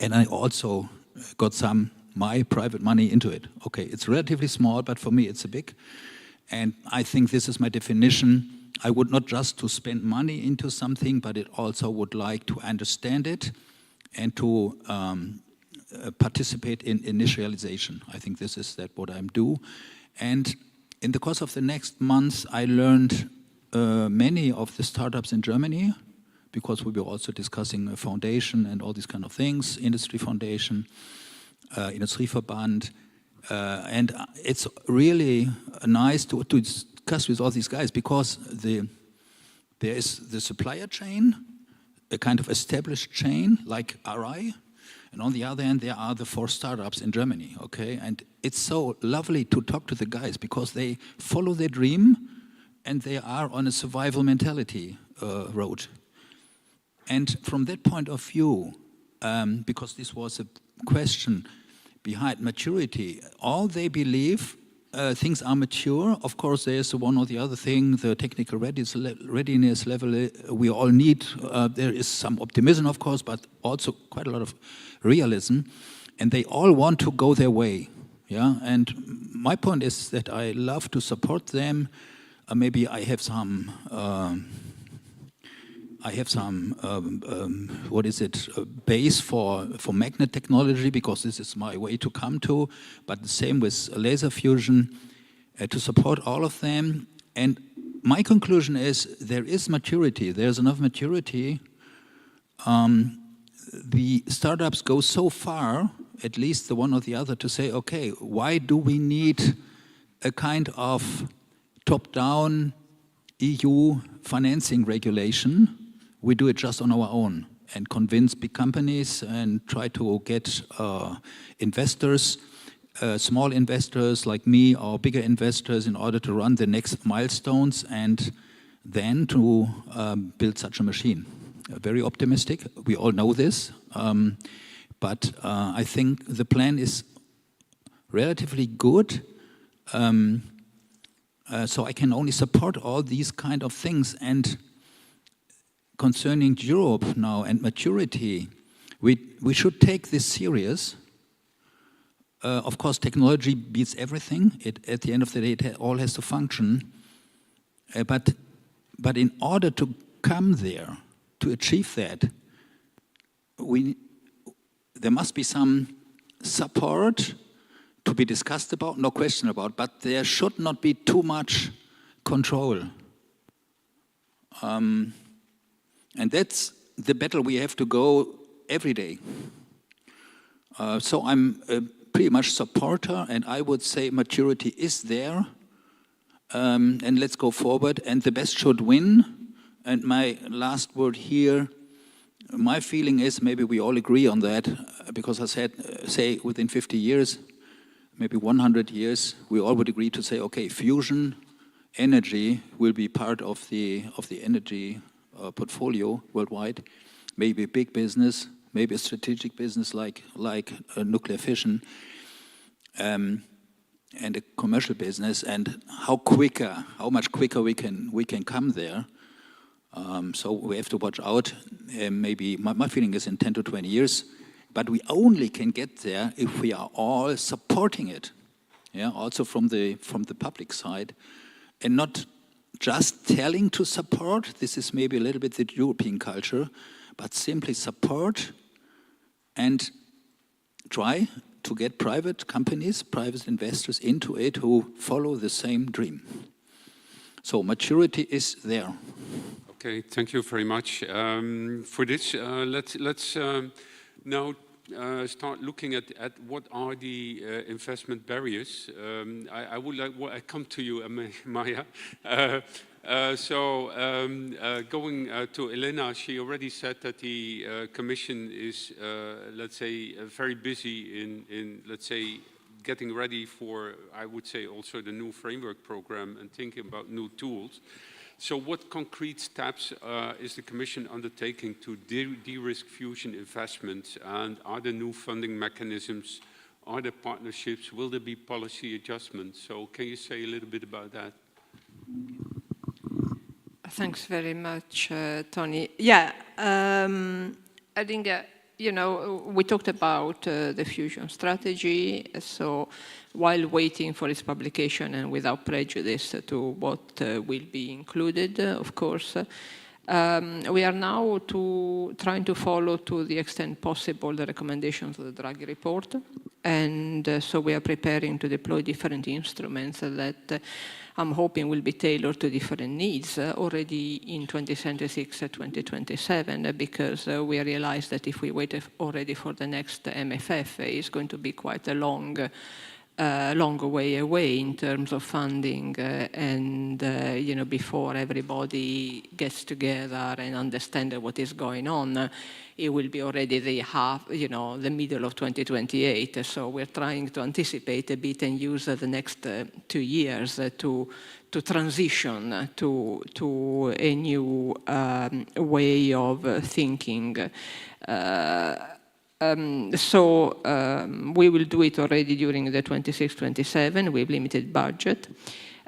G: And I also got my private money into it. Okay, it's relatively small, but for me it's a big. And I think this is my definition. I would not just to spend money into something, but it also would like to understand it and to participate in initialization. I think this is what I do. And in the course of the next months, I learned many of the startups in Germany, because we were also discussing a foundation and all these kind of things, industry foundation, Industrieverband. And it's really nice to discuss with all these guys, because there is the supplier chain, a kind of established chain like RI, and on the other hand there are the 4 startups in Germany, okay? And it's so lovely to talk to the guys, because they follow their dream and they are on a survival mentality road. And from that point of view, because this was a question behind maturity, all they believe things are mature. Of course, there's one or the other thing, the technical readiness level we all need. There is some optimism, of course, but also quite a lot of realism. And they all want to go their way. Yeah. And my point is that I love to support them. Maybe I have some. Base for magnet technology, because this is my way to come to, but the same with laser fusion, to support all of them. And my conclusion is there is maturity, there's enough maturity. The startups go so far, at least the one or the other, to say, okay, why do we need a kind of top-down EU financing regulation? We do it just on our own and convince big companies and try to get investors, small investors like me or bigger investors, in order to run the next milestones and then to build such a machine. Very optimistic, we all know this, but I think the plan is relatively good. So I can only support all these kind of things. And concerning Europe now and maturity, we should take this serious. Of course, technology beats everything. At the end of the day, it all has to function. But in order to come there, to achieve that, there must be some support to be discussed about, no question about, but there should not be too much control. And that's the battle we have to go every day. So I'm pretty much supporter, and I would say maturity is there. And let's go forward, and the best should win. And my last word here, my feeling is, maybe we all agree on that, because I said, say within 50 years, maybe 100 years, we all would agree to say, okay, fusion energy will be part of the energy portfolio worldwide, maybe a big business, maybe a strategic business like nuclear fission, and a commercial business, and how much quicker we can come there. So we have to watch out. Maybe my feeling is in 10 to 20 years, but we only can get there if we are all supporting it. Yeah, also from the public side, and not just telling to support. This is maybe a little bit the European culture, but simply support and try to get private companies, private investors into it who follow the same dream. So maturity is there.
C: Okay, thank you very much for this. Let's now start looking at what are the investment barriers. I would like, I come to you, Amaya. Going to Elena, she already said that the Commission is, let's say, very busy in, let's say, getting ready for, I would say, also the new framework program and thinking about new tools. So what concrete steps is the Commission undertaking to de-risk fusion investments? And are there new funding mechanisms? Are there partnerships? Will there be policy adjustments? So can you say a little bit about that?
D: Thanks very much, Tony. Yeah, I think, you know, we talked about the fusion strategy. So while waiting for its publication and without prejudice to what will be included, of course, we are now trying to follow to the extent possible the recommendations of the Draghi report. And so we are preparing to deploy different instruments that I'm hoping will be tailored to different needs already in 2026 2027, because we realize that if we wait already for the next MFF, it's going to be quite a long way away in terms of funding, and you know, before everybody gets together and understands what is going on, it will be already the middle of 2028. So we're trying to anticipate a bit and use the next 2 years to transition to a new way of thinking. We will do it already during the 26-27 with limited budget.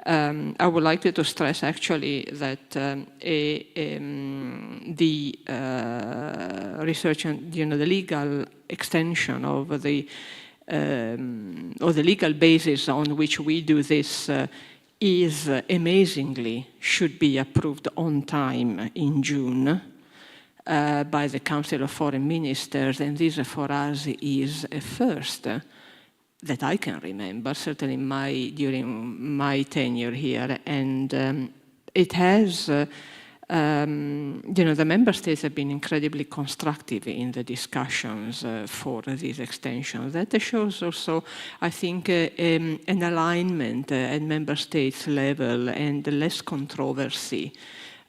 D: I would like to stress actually that the research and the legal extension of the legal basis on which we do this is amazingly should be approved on time in June. By the Council of Foreign Ministers, and this for us is a first that I can remember, certainly during my tenure here. And it has, the member states have been incredibly constructive in the discussions for this extension. That shows also, I think, an alignment at member states level and less controversy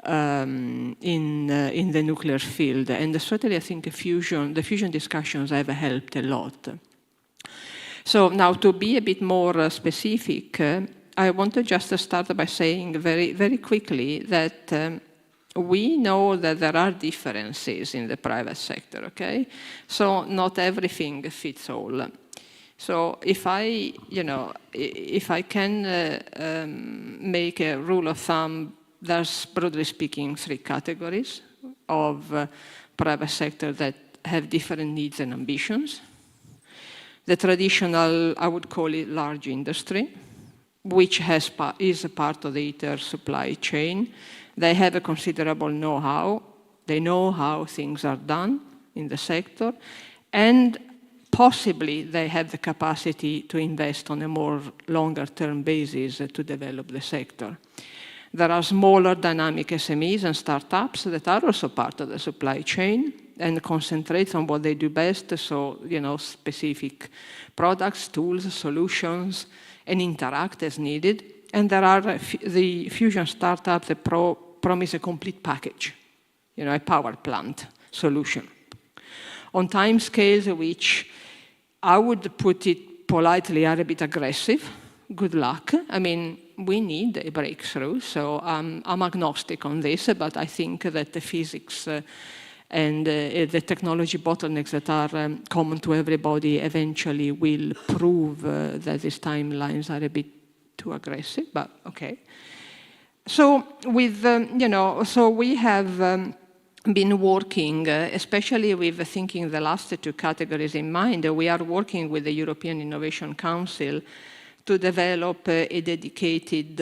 D: in the nuclear field, and certainly I think the fusion discussions have helped a lot. So now to be a bit more specific, I want to just start by saying very, very quickly that we know that there are differences in the private sector, okay? So not everything fits all. So if I can make a rule of thumb, there's, broadly speaking, 3 categories of private sector that have different needs and ambitions. The traditional, I would call it large industry, which is a part of the ITER supply chain. They have a considerable know-how. They know how things are done in the sector, and possibly they have the capacity to invest on a more longer-term basis to develop the sector. There are smaller dynamic SMEs and startups that are also part of the supply chain and concentrate on what they do best, so, specific products, tools, solutions, and interact as needed. And there are the fusion startups that promise a complete package, a power plant solution. On time scales which I would put it politely are a bit aggressive. Good luck. I mean, we need a breakthrough, so I'm agnostic on this, but I think that the physics and the technology bottlenecks that are common to everybody eventually will prove that these timelines are a bit too aggressive, but okay. So with, so we have been working, especially with thinking the last 2 categories in mind, we are working with the European Innovation Council to develop a dedicated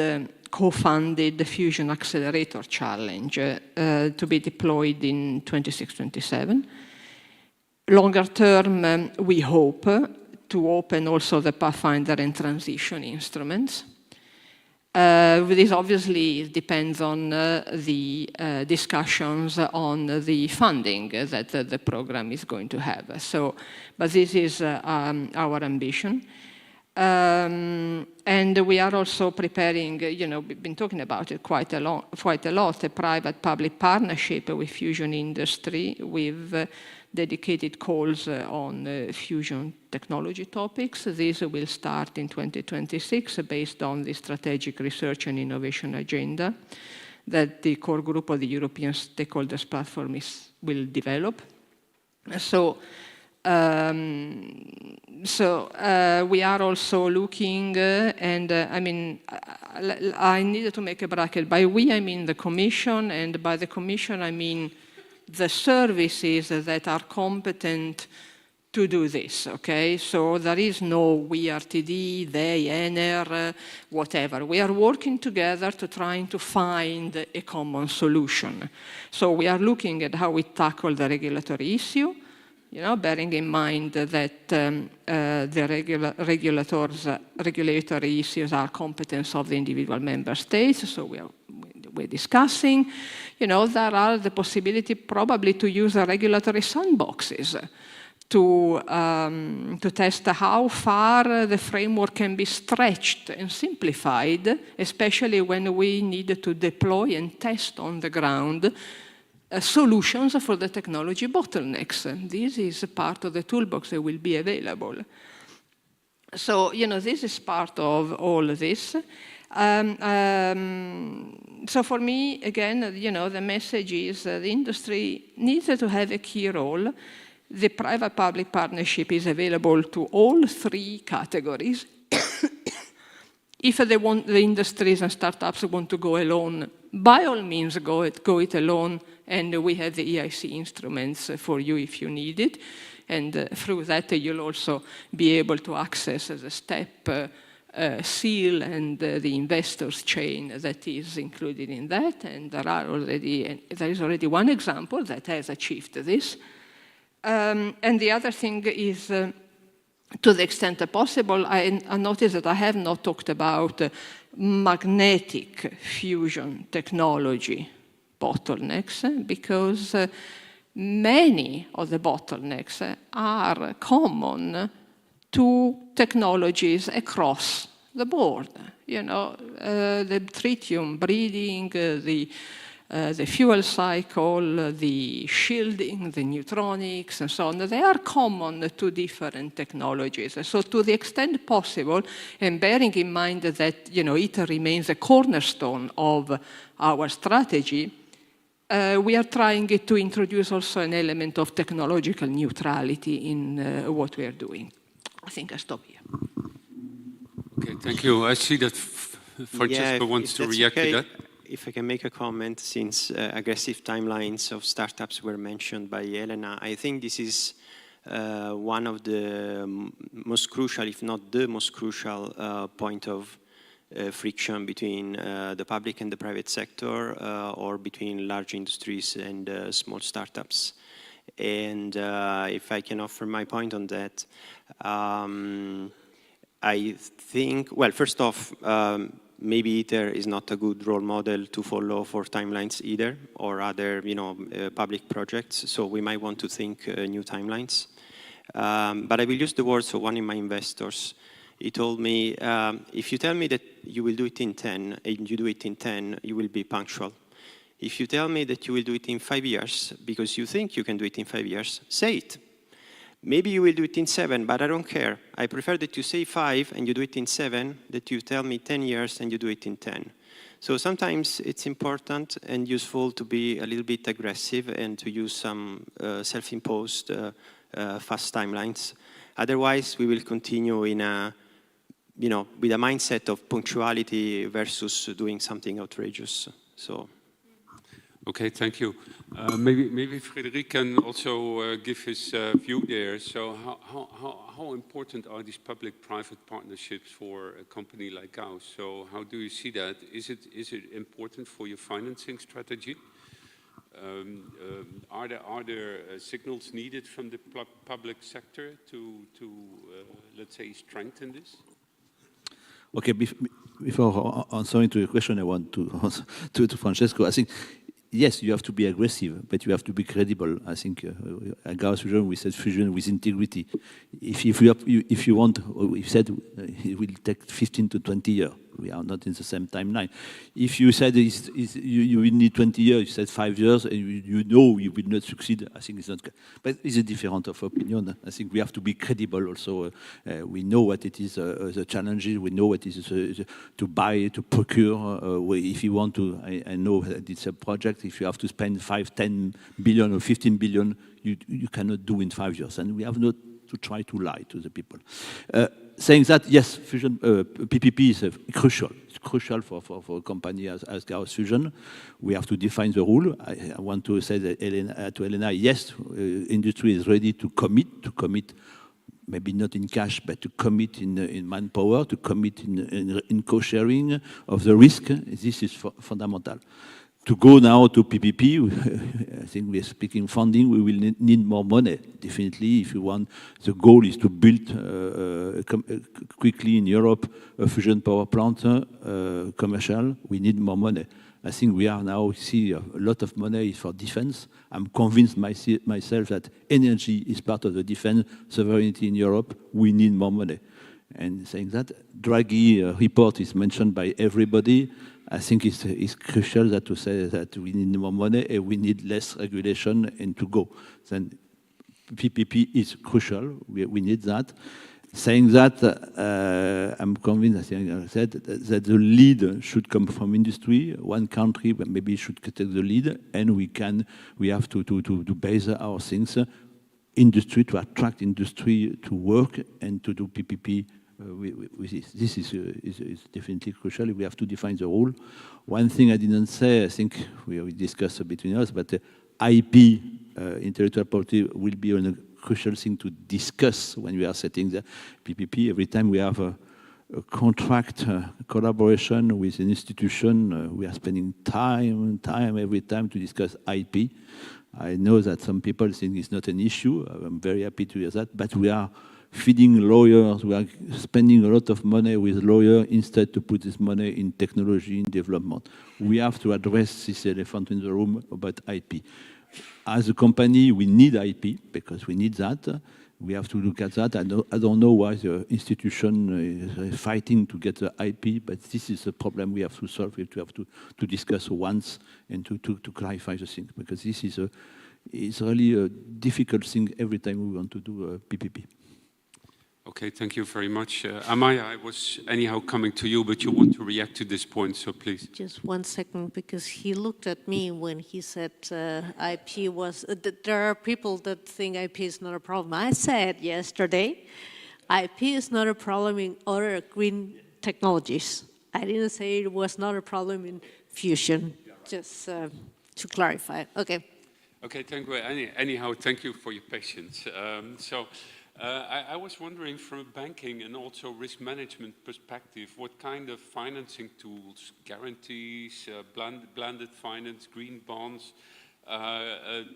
D: co-funded fusion accelerator challenge to be deployed in 26-27. Longer term, we hope to open also the Pathfinder and transition instruments. This obviously depends on the discussions on the funding that the program is going to have. So, but this is our ambition. And we are also preparing, we've been talking about it quite a lot, a private-public partnership with fusion industry with dedicated calls on fusion technology topics. These will start in 2026 based on the strategic research and innovation agenda that the core group of the European Stakeholders Platform will develop. So we are also looking, and I mean, I needed to make a bracket. By we, I mean the Commission, and by the Commission, I mean the services that are competent to do this, okay? So there is no we RTD, they, ENER, whatever. We are working together to trying to find a common solution. So we are looking at how we tackle the regulatory issue, you know, bearing in mind that the regulatory issues are competence of the individual member states, so we're discussing. You know, there are the possibility probably to use regulatory sandboxes to test how far the framework can be stretched and simplified, especially when we need to deploy and test on the ground solutions for the technology bottlenecks. This is a part of the toolbox that will be available. So, you know, this is part of all of this. So for me, again, you know, the message is the industry needs to have a key role. The private-public partnership is available to all three categories. If the industries and startups want to go alone, by all means, go it alone, and we have the EIC instruments for you if you need it. And through that, you'll also be able to access the STEP seal and the investors chain that is included in that. And there is already one example that has achieved this. And the other thing is, to the extent possible, I noticed that I have not talked about magnetic fusion technology bottlenecks, because many of the bottlenecks are common to technologies across the board. You know, the tritium breeding, the fuel cycle, the shielding, the neutronics, and so on, they are common to different technologies. So to the extent possible, and bearing in mind that, you know, it remains a cornerstone of our strategy, we are trying to introduce also an element of technological neutrality in what we are doing. I think I stop here.
C: Okay, thank you. I see that Francesco wants to react to that.
F: If I can make a comment, since aggressive timelines of startups were mentioned by Elena, I think this is one of the most crucial, if not the most crucial, point of friction between the public and the private sector, or between large industries and small startups. And if I can offer my point on that, I think, well, first off, maybe ITER is not a good role model to follow for timelines either, or other, you know, public projects. So we might want to think new timelines. But I will use the words of one of my investors. He told me, if you tell me that you will do it in 10, and you do it in 10, you will be punctual. If you tell me that you will do it in 5 years, because you think you can do it in 5 years, say it. Maybe you will do it in 7, but I don't care. I prefer that you say 5 and you do it in 7, that you tell me 10 years and you do it in 10. So sometimes it's important and useful to be a little bit aggressive and to use some self-imposed fast timelines. Otherwise, we will continue in a, you know, with a mindset of punctuality versus doing something outrageous. So.
C: Okay, thank you. Maybe Frédéric can also give his view there. So how important are these public-private partnerships for a company like ours? So how do you see that? Is it important for your financing strategy? Are there signals needed from the public sector to let's say, strengthen this?
E: Okay, before answering to your question, I want to answer to Francesco. I think, yes, you have to be aggressive, but you have to be credible. I think at EUROfusion, we said fusion with integrity. If you want, we said it will take 15 to 20 years. we are not in the same timeline. If you said you will need 20 years, you said 5 years, and you know you will not succeed, I think it's not good. But it's a difference of opinion. I think we have to be credible also. We know what it is, the challenges, we know what it is to buy, to procure. If you want to, I know that it's a project, if you have to spend 5, 10 billion or 15 billion, you cannot do in 5 years. And we have not to try to lie to the people. Saying that, yes, fusion, PPP is crucial. It's crucial for a company as Chaos Fusion. We have to define the rule. I want to say that to Elena, yes, industry is ready to commit, maybe not in cash, but to commit in manpower, to commit in co-sharing of the risk. This is fundamental. To go now to PPP, I think we are speaking funding, we will need more money, definitely. If you want, the goal is to build quickly in Europe a fusion power plant, commercial, we need more money. I think we are now see a lot of money for defense. I'm convinced myself that energy is part of the defense sovereignty in Europe. We need more money. And saying that, Draghi report is mentioned by everybody. I think it's crucial that to say that we need more money and we need less regulation and to go. Then PPP is crucial. We need that. Saying that, I'm convinced, I think I said, that the lead should come from industry. One country maybe should take the lead, and we have to base our things, industry, to attract industry to work and to do PPP. With this. This is definitely crucial. We have to define the rule. One thing I didn't say, I think we discussed between us, but IP, intellectual property, will be a crucial thing to discuss when we are setting the PPP. Every time we have a contract collaboration with an institution, we are spending time every time to discuss IP. I know that some people think it's not an issue. I'm very happy to hear that, but we are feeding lawyers, we are spending a lot of money with lawyers instead to put this money in technology, in development. We have to address this elephant in the room about IP. As a company, we need IP because we need that. We have to look at that. I don't know why the institution is fighting to get the IP, but this is a problem we have to solve. We have to discuss once and to clarify the thing, because this is it's really a difficult thing every time we want to do a PPP.
C: Okay, thank you very much. Amaya, I was anyhow coming to you, but you want to react to this point, so please.
H: Just 1 second, because he looked at me when he said IP was, there are people that think IP is not a problem. I said yesterday, IP is not a problem in other green technologies. I didn't say it was not a problem in fusion, just to clarify. Okay.
C: Okay, thank you. Anyhow, thank you for your patience. I was wondering from a banking and also risk management perspective, what kind of financing tools, guarantees, blended finance, green bonds,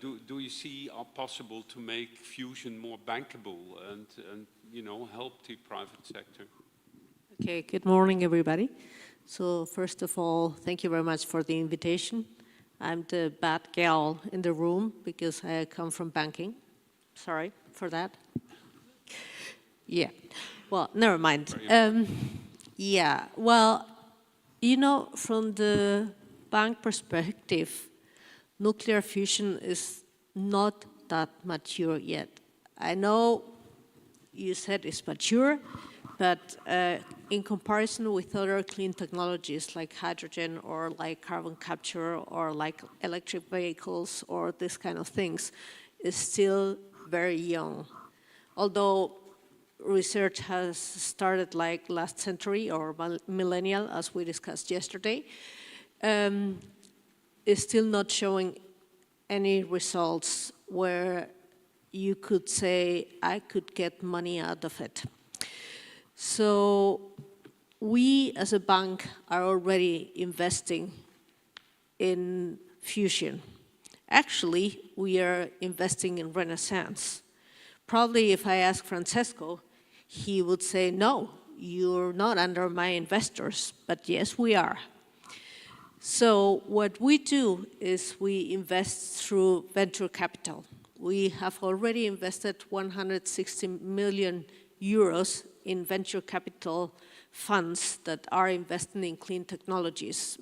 C: do you see are possible to make fusion more bankable and help the private sector?
H: Okay, good morning, everybody. So first of all, thank you very much for the invitation. I'm the bad gal in the room because I come from banking. Sorry for that. Yeah, well, never mind. Yeah, well, from the bank perspective, nuclear fusion is not that mature yet. I know you said it's mature, but in comparison with other clean technologies like hydrogen or like carbon capture or like electric vehicles or this kind of things, it's still very young. Although research has started like last century or millennial, as we discussed yesterday, is still not showing any results where you could say, I could get money out of it. So we as a bank are already investing in fusion. Actually, we are investing in Renaissance. Probably if I ask Francesco, he would say, no, you're not under my investors, but yes, we are. So what we do is we invest through venture capital. We have already invested 160 million euros in venture capital funds that are investing in clean technologies.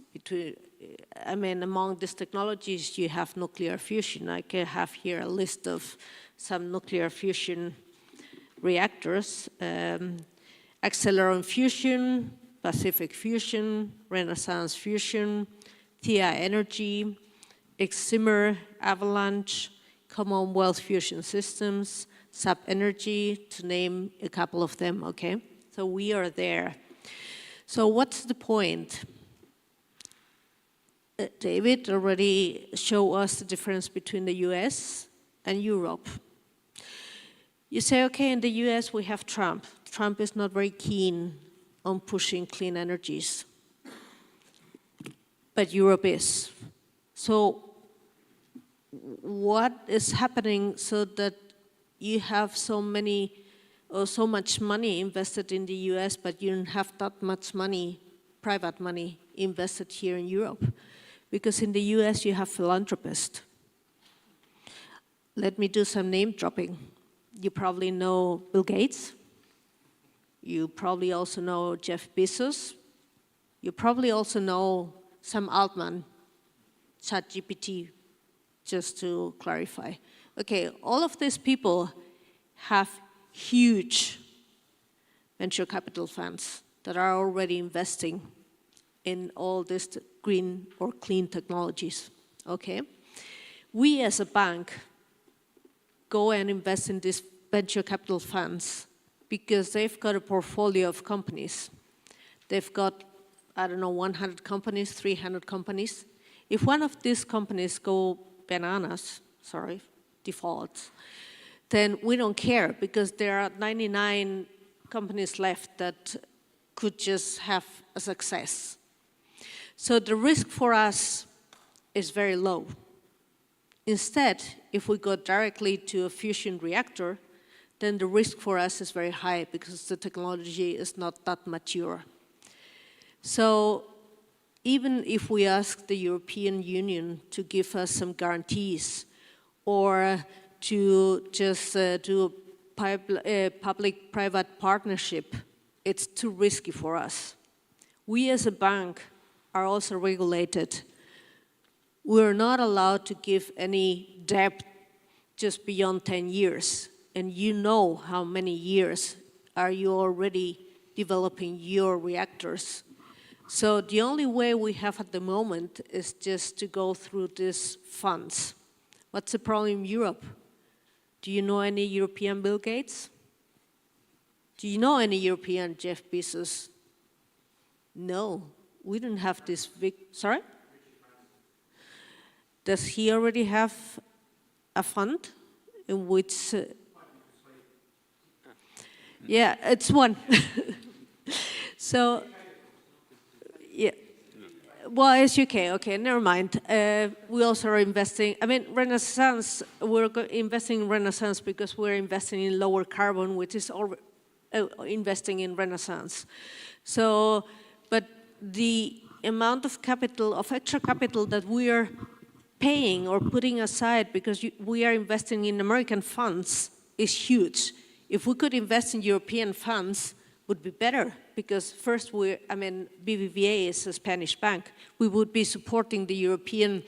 H: Among these technologies, you have nuclear fusion. I can have here a list of some nuclear fusion reactors. Accelleron Fusion, Pacific Fusion, Renaissance Fusion, Thea Energy, Excimer, Avalanche, Commonwealth Fusion Systems, Sub Energy, to name a couple of them, okay? So we are there. So what's the point? David already showed us the difference between the US and Europe. You say, okay, in the US we have Trump. Trump is not very keen on pushing clean energies, but Europe is. So what is happening so that you have so much money invested in the US, but you don't have that much money, private money, invested here in Europe? Because in the US you have philanthropists. Let me do some name dropping. You probably know Bill Gates. You probably also know Jeff Bezos. You probably also know Sam Altman, ChatGPT, just to clarify. Okay, all of these people have huge venture capital funds that are already investing in all these green or clean technologies, okay? We as a bank go and invest in these venture capital funds because they've got a portfolio of companies. They've got, I don't know, 100 companies, 300 companies. If one of these companies go bananas, defaults, then we don't care because there are 99 companies left that could just have a success. So the risk for us is very low. Instead, if we go directly to a fusion reactor, then the risk for us is very high because the technology is not that mature. So even if we ask the European Union to give us some guarantees or to just do a public-private partnership, it's too risky for us. We as a bank are also regulated. We're not allowed to give any debt just beyond 10 years. And you know how many years are you already developing your reactors. So the only way we have at the moment is just to go through these funds. What's the problem in Europe? Do you know any European Bill Gates? Do you know any European Jeff Bezos? No, we don't have this big, sorry? Does he already have a fund in which, yeah, it's one. So, yeah. Well, it's UK, okay, never mind. We also are investing, Renaissance, we're investing in Renaissance because we're investing in lower carbon, which is investing in Renaissance. So, but the amount of capital, of extra capital that we are paying or putting aside because we are investing in American funds is huge. If we could invest in European funds, would be better because first BBVA is a Spanish bank. We would be supporting the European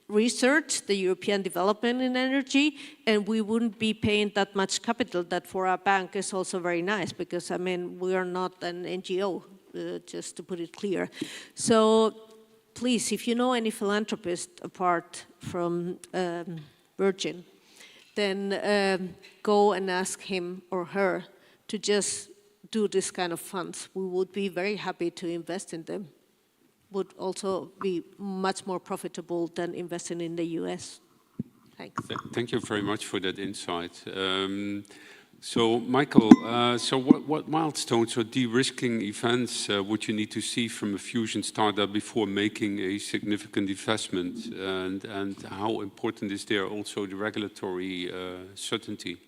H: research, the European development in energy, and we wouldn't be paying that much capital that for our bank is also very nice because we are not an NGO, just to put it clear. So please, if you know any philanthropist apart from Virgin, then go and ask him or her to just do this kind of funds. We would be very happy to invest in them. Would also be much more profitable than investing in the US. Thanks.
C: Thank you very much for that insight. So Michael, so what milestones or de-risking events would you need to see from a fusion startup before making a significant investment? And how important is there also the regulatory certainty?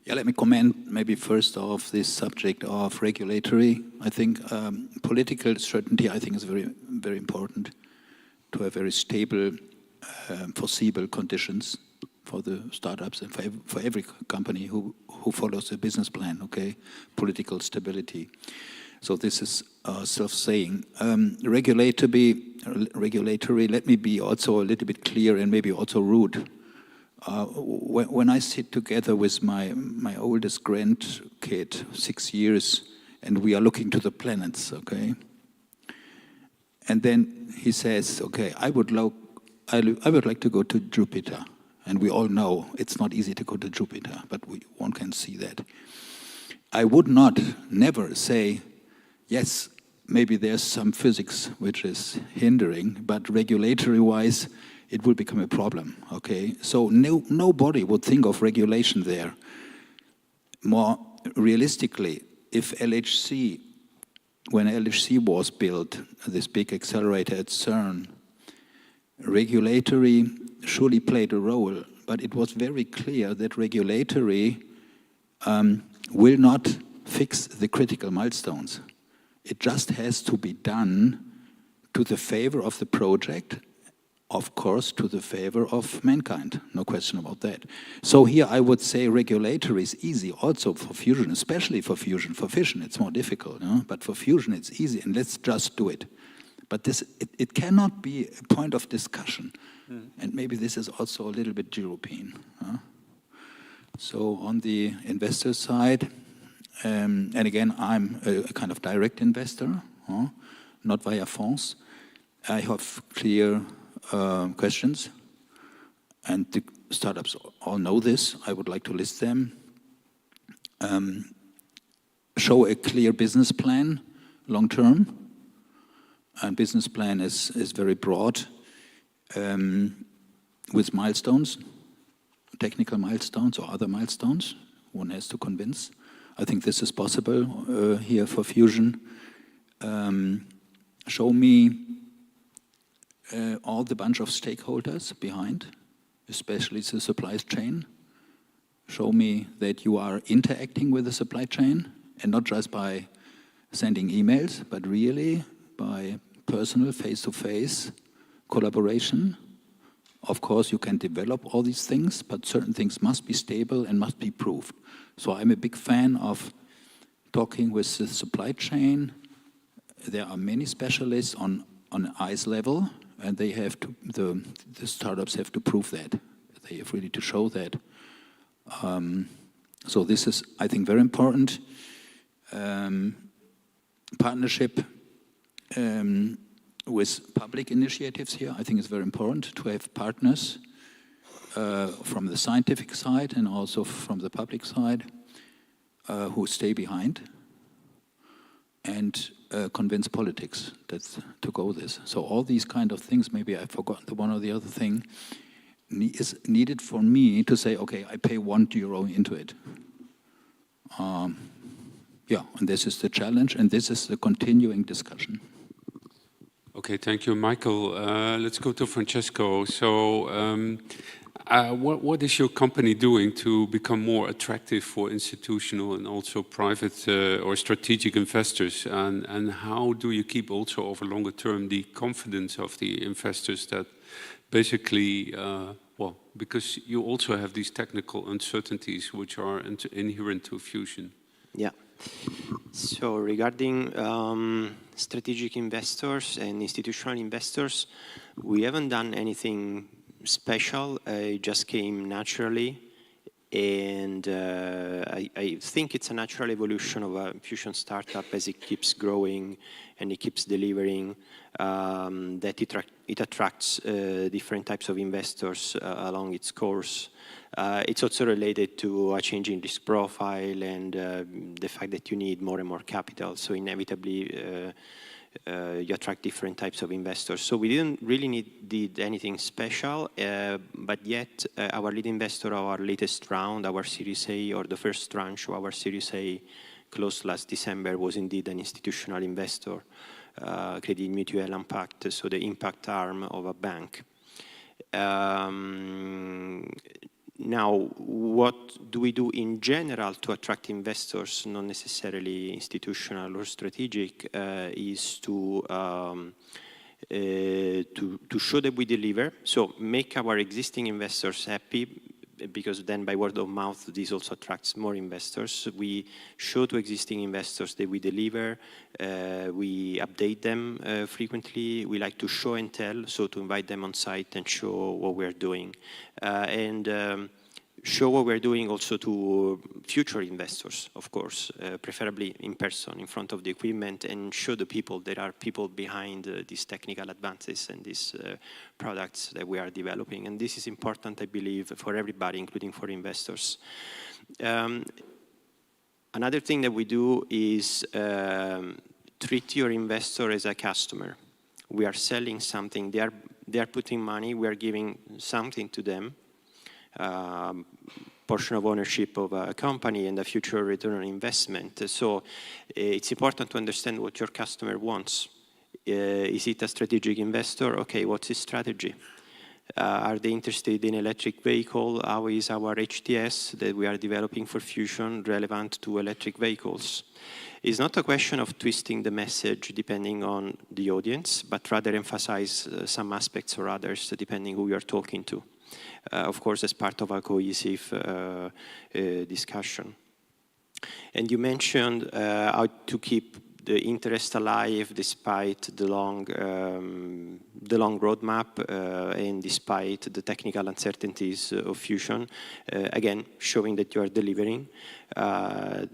G: Yeah, let me comment maybe first off this subject of regulatory. I think political certainty, I think, is very, very important to have very stable, foreseeable conditions for the startups and for every company who follows a business plan, okay? Political stability. So this is self-saying. Regulatory, let me be also a little bit clear and maybe also rude. When I sit together with my oldest grandkid, 6 years, and we are looking to the planets, okay? And then he says, okay, I would like to go to Jupiter. And we all know it's not easy to go to Jupiter, but one can see that. I would never say, yes, maybe there's some physics which is hindering, but regulatory-wise, it will become a problem, okay? So nobody would think of regulation there. More realistically, if LHC, when LHC was built, this big accelerator at CERN, regulatory surely played a role, but it was very clear that regulatory will not fix the critical milestones. It just has to be done to the favor of the project, of course, to the favor of mankind, no question about that. So here I would say regulatory is easy also for fusion, especially for fusion. For fission it's more difficult, you know? But for fusion it's easy, and let's just do it. But this, it cannot be a point of discussion. And maybe this is also a little bit European. So on the investor side, and again, I'm a kind of direct investor, not via funds. I have clear questions, and the startups all know this. I would like to list them. Show a clear business plan, long term. And business plan is very broad, with milestones, technical milestones or other milestones. One has to convince. I think this is possible here for fusion. Show me all the bunch of stakeholders behind, especially the supply chain. Show me that you are interacting with the supply chain, and not just by sending emails, but really by personal, face-to-face collaboration. Of course, you can develop all these things, but certain things must be stable and must be proved. So I'm a big fan of talking with the supply chain. There are many specialists on ICE level, and they have to, the startups have to prove that. They have really to show that. So this is, I think, very important. Partnership with public initiatives here, I think it's very important to have partners from the scientific side and also from the public side who stay behind and convince politics to go this. So all these kind of things, maybe I forgot the one or the other thing, is needed for me to say, okay, I pay €1 into it. Yeah, and this is the challenge, and this is the continuing discussion.
C: Okay, thank you, Michael. Let's go to Francesco. So, what is your company doing to become more attractive for institutional and also private or strategic investors? And how do you keep also over longer term the confidence of the investors that basically, well, because you also have these technical uncertainties which are inherent to fusion?
F: Yeah. So regarding strategic investors and institutional investors, we haven't done anything special. It just came naturally, and I think it's a natural evolution of a fusion startup as it keeps growing and it keeps delivering, that it attracts different types of investors along its course. It's also related to a changing risk profile and the fact that you need more and more capital. So inevitably, you attract different types of investors. So we didn't really need anything special, but yet our lead investor, our latest round, our Series A, or the first tranche of our Series A, closed last December, was indeed an institutional investor, Crédit Mutuel Impact, so the impact arm of a bank. Now, what do we do in general to attract investors, not necessarily institutional or strategic, is to show that we deliver, so make our existing investors happy, because then by word of mouth, this also attracts more investors. We show to existing investors that we deliver, we update them frequently. We like to show and tell, so to invite them on site and show what we're doing. Show what we're doing also to future investors, of course, preferably in person, in front of the equipment, and show the people, there are people behind these technical advances and these products that we are developing. And this is important, I believe, for everybody, including for investors. Another thing that we do is treat your investor as a customer. We are selling something, they are putting money, we are giving something to them. Portion of ownership of a company and a future return on investment. So it's important to understand what your customer wants. Is it a strategic investor? Okay, what's his strategy? Are they interested in electric vehicle? How is our HTS that we are developing for fusion relevant to electric vehicles? It's not a question of twisting the message depending on the audience, but rather emphasize some aspects or others depending who you are talking to. Of course, as part of a cohesive discussion. And you mentioned how to keep the interest alive despite the long roadmap and despite the technical uncertainties of fusion. Again, showing that you are delivering,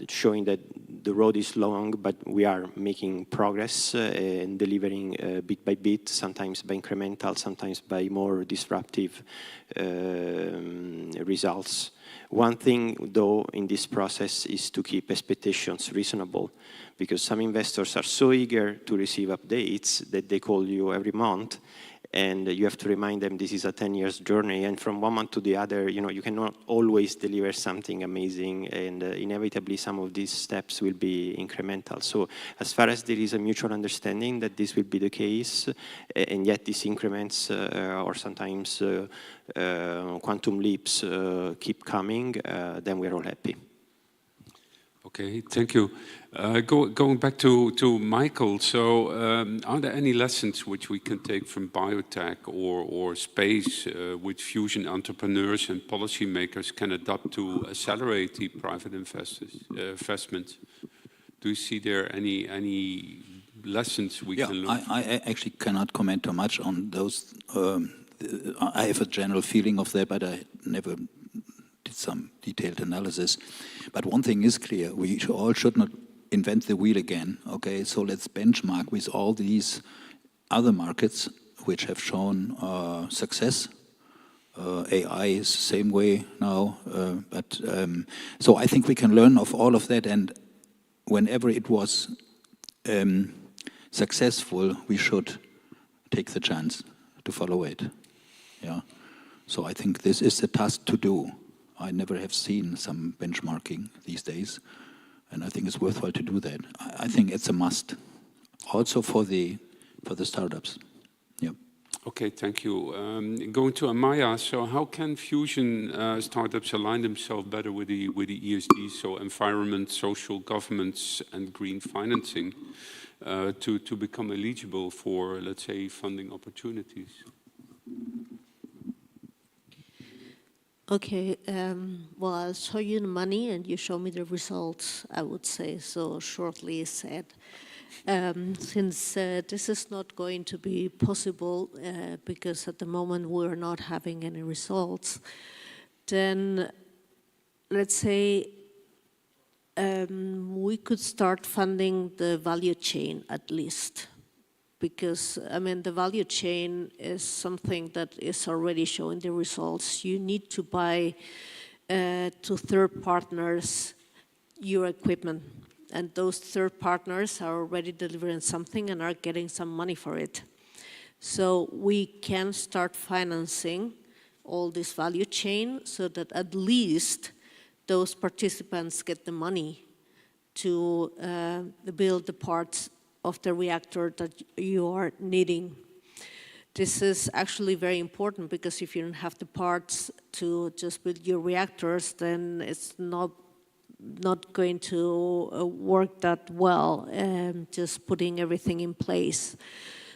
F: showing that the road is long, but we are making progress and delivering bit by bit, sometimes by incremental, sometimes by more disruptive results. One thing, though, in this process is to keep expectations reasonable, because some investors are so eager to receive updates that they call you every month, and you have to remind them this is a 10 years journey, and from one month to the other, you cannot always deliver something amazing, and inevitably some of these steps will be incremental. So as far as there is a mutual understanding that this will be the case, and yet these increments or sometimes quantum leaps keep coming, then we're all happy.
C: Okay, thank you. Going back to Michael, so are there any lessons which we can take from biotech or space which fusion entrepreneurs and policymakers can adopt to accelerate the private investment? Do you see there any lessons we can learn?
G: I actually cannot comment too much on those. I have a general feeling of that, but I never did some detailed analysis. But one thing is clear, we all should not invent the wheel again, okay? So let's benchmark with all these other markets which have shown success. AI is the same way now, so I think we can learn of all of that, and whenever it was successful, we should take the chance to follow it, yeah? So I think this is a task to do. I never have seen some benchmarking these days, and I think it's worthwhile to do that. I think it's a must, also for the startups. Yeah.
C: Okay, thank you. Going to Amaya, so how can fusion startups align themselves better with the ESG, so environment, social governance, and green financing, to become eligible for, let's say, funding opportunities?
H: Okay, well, I'll show you the money and you show me the results, I would say, so shortly said. Since this is not going to be possible because at the moment we're not having any results, then let's say we could start funding the value chain at least. Because, I mean, the value chain is something that is already showing the results. You need to buy to third partners your equipment. And those third partners are already delivering something and are getting some money for it. So we can start financing all this value chain so that at least those participants get the money to build the parts of the reactor that you are needing. This is actually very important because if you don't have the parts to just build your reactors, then it's not going to work that well, just putting everything in place.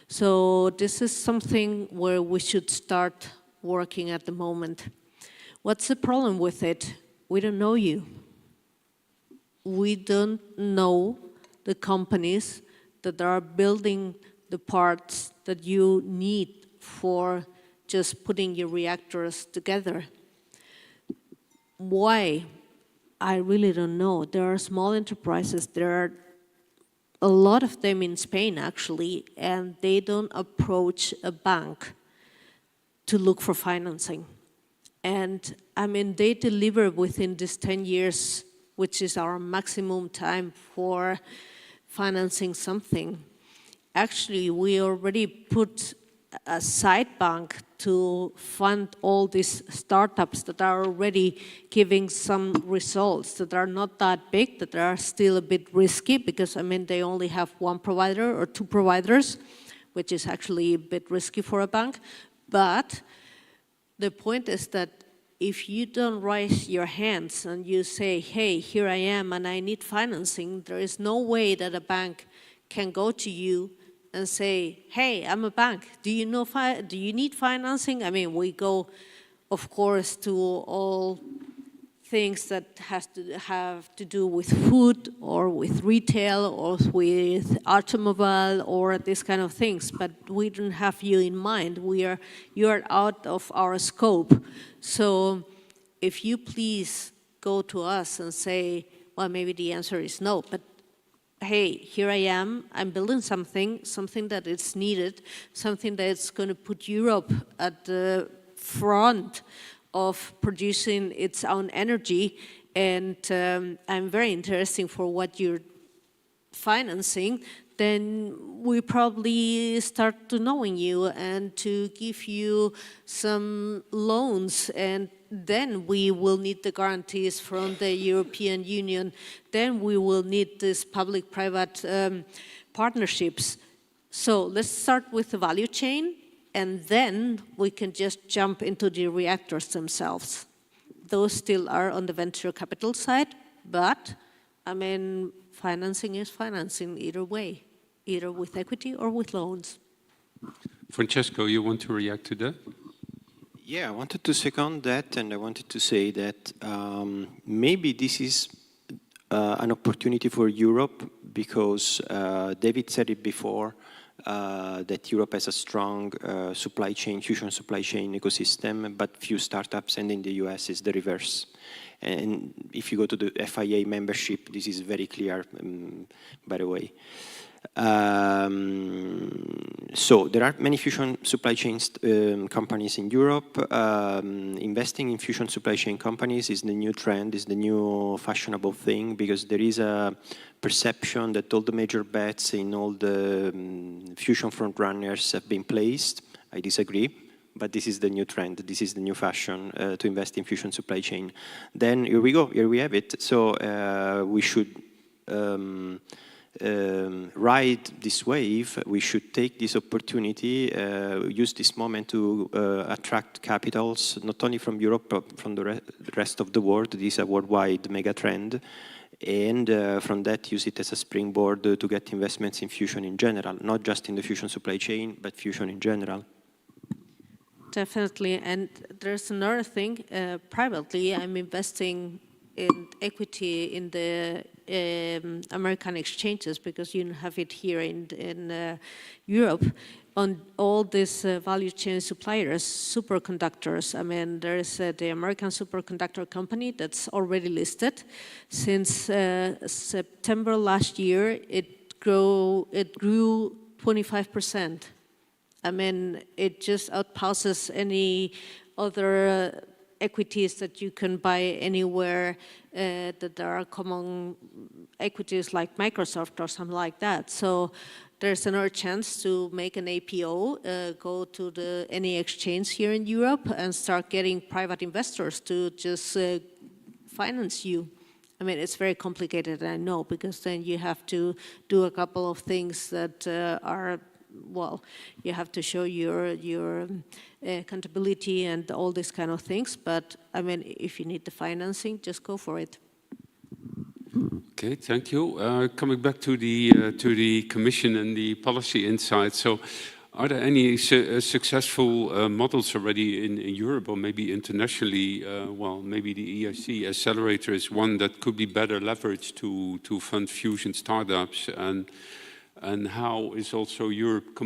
H: So this is something where we should start working at the moment. What's the problem with it? We don't know you. We don't know the companies that are building the parts that you need for just putting your reactors together. Why? I really don't know. There are small enterprises, there are a lot of them in Spain actually, and they don't approach a bank to look for financing. And I mean, they deliver within this 10 years, which is our maximum time for financing something. Actually, we already put a side bank to fund all these startups that are already giving some results that are not that big, that are still a bit risky, because I mean, they only have one provider or two providers, which is actually a bit risky for a bank. But the point is that if you don't raise your hands and you say, hey, here I am and I need financing, there is no way that a bank can go to you and say, hey, I'm a bank, do you need financing? I mean, we go, of course, to all things that have to do with food or with retail or with automobile or these kind of things, but we don't have you in mind. You are out of our scope. So if you please go to us and say, well, maybe the answer is no, but hey, here I am, I'm building something that is needed, something that's going to put Europe at the front of producing its own energy, and I'm very interested for what you're financing, then we probably start to knowing you and to give you some loans, and then we will need the guarantees from the European Union. Then we will need these public-private partnerships. So let's start with the value chain, and then we can just jump into the reactors themselves. Those still are on the venture capital side, but I mean, financing is financing either way, either with equity or with loans.
C: Francesco, you want to react to that?
F: Yeah, I wanted to second that, and I wanted to say that maybe this is an opportunity for Europe, because David said it before, that Europe has a strong supply chain, fusion supply chain ecosystem, but few startups, and in the US is the reverse. And if you go to the FIA membership, this is very clear, by the way. So there are many fusion supply chain companies in Europe. Investing in fusion supply chain companies is the new trend, is the new fashionable thing, because there is a perception that all the major bets in all the fusion front runners have been placed. I disagree, but this is the new trend, this is the new fashion to invest in fusion supply chain. Then here we go, here we have it. So we should ride this wave, we should take this opportunity, use this moment to attract capitals, not only from Europe, but from the rest of the world. This is a worldwide mega trend. And from that, use it as a springboard to get investments in fusion in general, not just in the fusion supply chain, but fusion in general.
H: Definitely, and there's another thing, privately I'm investing in equity in the American exchanges, because you don't have it here in Europe, on all these value chain suppliers, superconductors. I mean, there is the American superconductor company that's already listed. Since September last year, it grew 25%. I mean, it just outpasses any other equities that you can buy anywhere, that there are common equities like Microsoft or something like that. So there's another chance to make an APO, go to any exchange here in Europe and start getting private investors to just finance you. I mean, it's very complicated, I know, because then you have to do a couple of things that are, well, you have to show your accountability and all these kind of things. But I mean, if you need the financing, just go for it.
C: Okay, thank you. Coming back to the Commission and the policy insight. So Are there any successful models already in Europe or maybe internationally? Well, maybe the EIC accelerator is one that could be better leveraged to fund fusion startups. And how is also Europe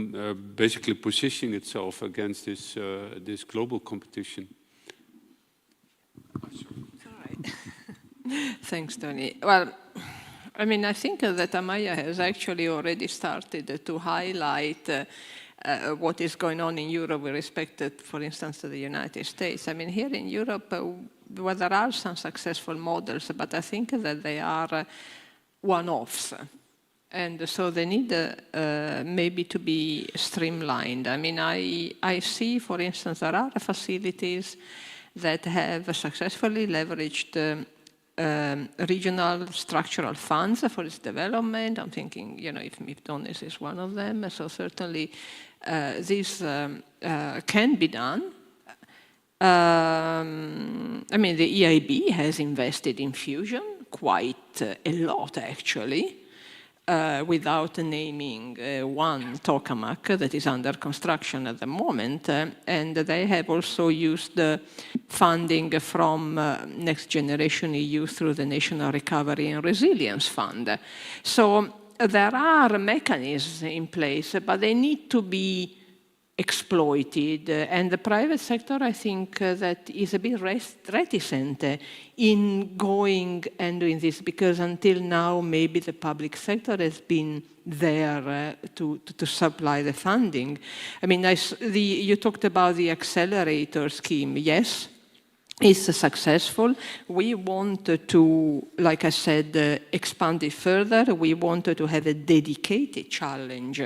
C: basically positioning itself against this global competition?
D: Thanks, Donny. Well, I mean, I think that Amaya has actually already started to highlight what is going on in Europe with respect to, for instance, to the United States. I mean, here in Europe, well, there are some successful models, but I think that they are one-offs. And so they need maybe to be streamlined. I mean, I see, for instance, there are facilities that have successfully leveraged regional structural funds for its development. I'm thinking, you know, if Donné is one of them, so certainly this can be done. I mean, the EIB has invested in fusion quite a lot, actually, without naming one tokamak that is under construction at the moment. And they have also used funding from Next Generation EU through the National Recovery and Resilience Fund. So there are mechanisms in place, but they need to be exploited. And the private sector, I think, that is a bit reticent in going and doing this, because until now, maybe the public sector has been there to supply the funding. I mean, you talked about the accelerator scheme. Yes, it's successful. We want to, like I said, expand it further. We wanted to have a dedicated challenge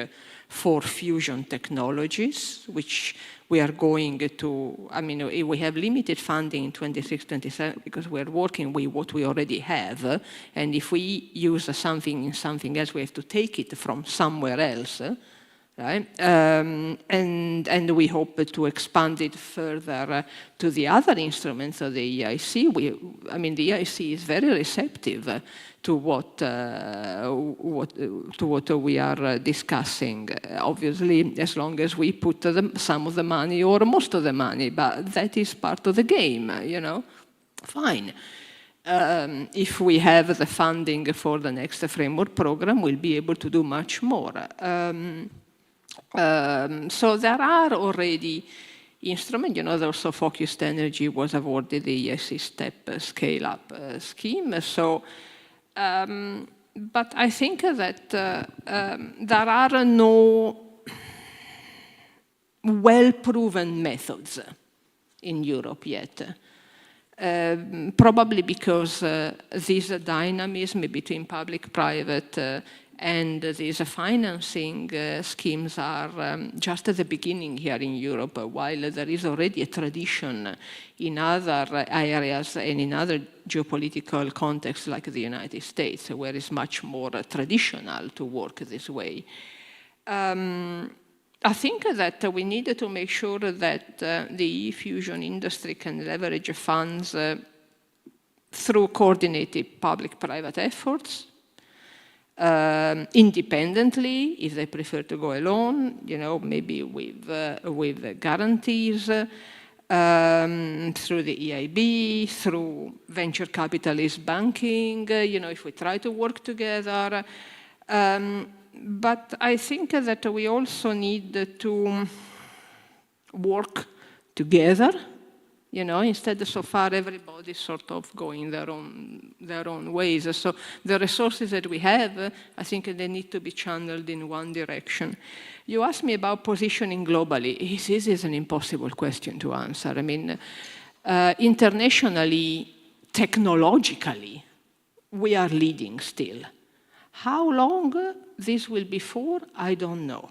D: for fusion technologies, which we are going to, I mean, we have limited funding in 26-27 because we're working with what we already have. And if we use something else, we have to take it from somewhere else, right? And we hope to expand it further to the other instruments of the EIC. I mean, the EIC is very receptive to what we are discussing. Obviously, as long as we put some of the money or most of the money, but that is part of the game, you know. Fine. If we have the funding for the next framework program, we'll be able to do much more. So there are already instruments, you know, also focused energy was awarded the EIC STEP scale-up scheme. So, but I think that there are no well-proven methods in Europe yet. Probably because this dynamism between public-private and these financing schemes are just at the beginning here in Europe, while there is already a tradition in other areas and in other geopolitical contexts like the United States, where it's much more traditional to work this way. I think that we need to make sure that the fusion industry can leverage funds through coordinated public-private efforts, independently, if they prefer to go alone, you know, maybe with guarantees, through the EIB, through venture capitalist banking, you know, if we try to work together. But I think that we also need to work together, you know, instead so far everybody's sort of going their own ways. So the resources that we have, I think they need to be channeled in one direction. You asked me about positioning globally. This is an impossible question to answer. I mean, internationally, technologically, we are leading still. How long this will be for, I don't know.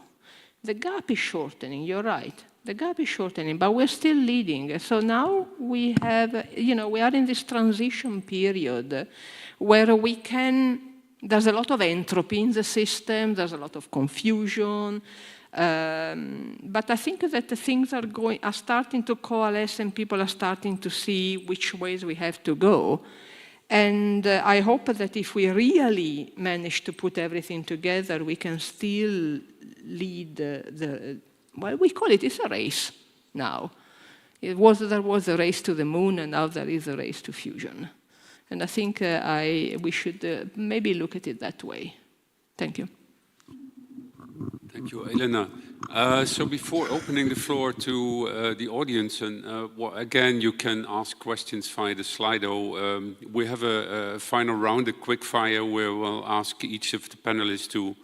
D: The gap is shortening, you're right. The gap is shortening, but we're still leading. So now we have, you know, we are in this transition period where we can, there's a lot of entropy in the system, there's a lot of confusion, but I think that the things are starting to coalesce and people are starting to see which ways we have to go. And I hope that if we really manage to put everything together, we can still lead well, we call it, it's a race now. There was a race to the moon, and now there is a race to fusion. And I think we should maybe look at it that way. Thank you.
C: Thank you, Elena. So before opening the floor to the audience, and well, again, you can ask questions via the Slido. We have a final round, a quick fire, where we'll ask each of the panelists to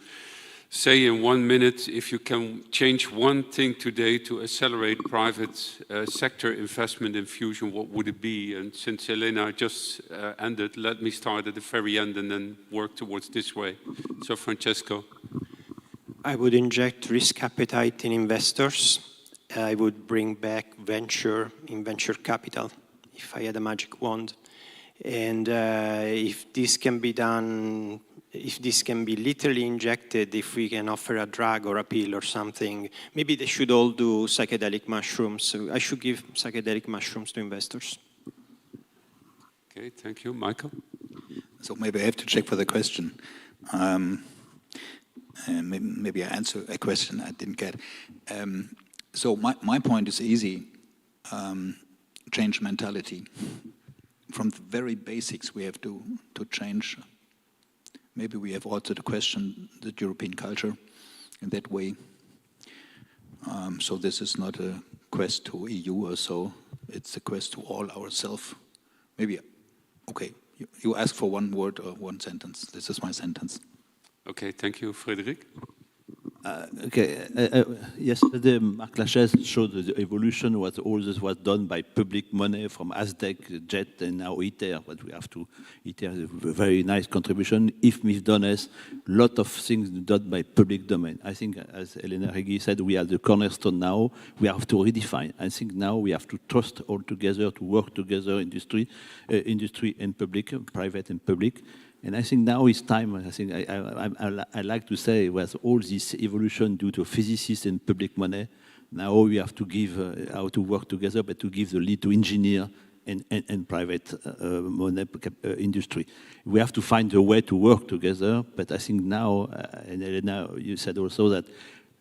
C: say in 1 minute if you can change one thing today to accelerate private sector investment in fusion, what would it be? And since Elena just ended, let me start at the very end and then work towards this way. So Francesco.
F: I would inject risk appetite in investors. I would bring back venture in venture capital, if I had a magic wand. And if this can be done, if this can be literally injected, if we can offer a drug or a pill or something, maybe they should all do psychedelic mushrooms. So I should give psychedelic mushrooms to investors.
C: Okay, thank you. Michael?
G: So maybe I have to check for the question. Maybe I answer a question I didn't get. So my point is easy. Change mentality. From the very basics we have to change. Maybe we have also to question the European culture in that way. So this is not a quest to EU or so. It's a quest to all ourselves. Maybe, okay, you ask for one word or one sentence. This is my sentence.
C: Okay, thank you, Frédéric.
E: Yesterday, Marc Lachaise showed the evolution. All this was done by public money from Aztec, JET, and now ITER. But we have to, ITER is a very nice contribution. If we've done a lot of things done by public domain. I think, as Elena Righi said, we are the cornerstone now. We have to redefine. I think now we have to trust all together, to work together, industry and public, private and public. And I think now is time. I think I like to say, with all this evolution due to physicists and public money, now we have to give how to work together, but to give the lead to engineer and private money industry. We have to find a way to work together. But I think now, and Elena, you said also that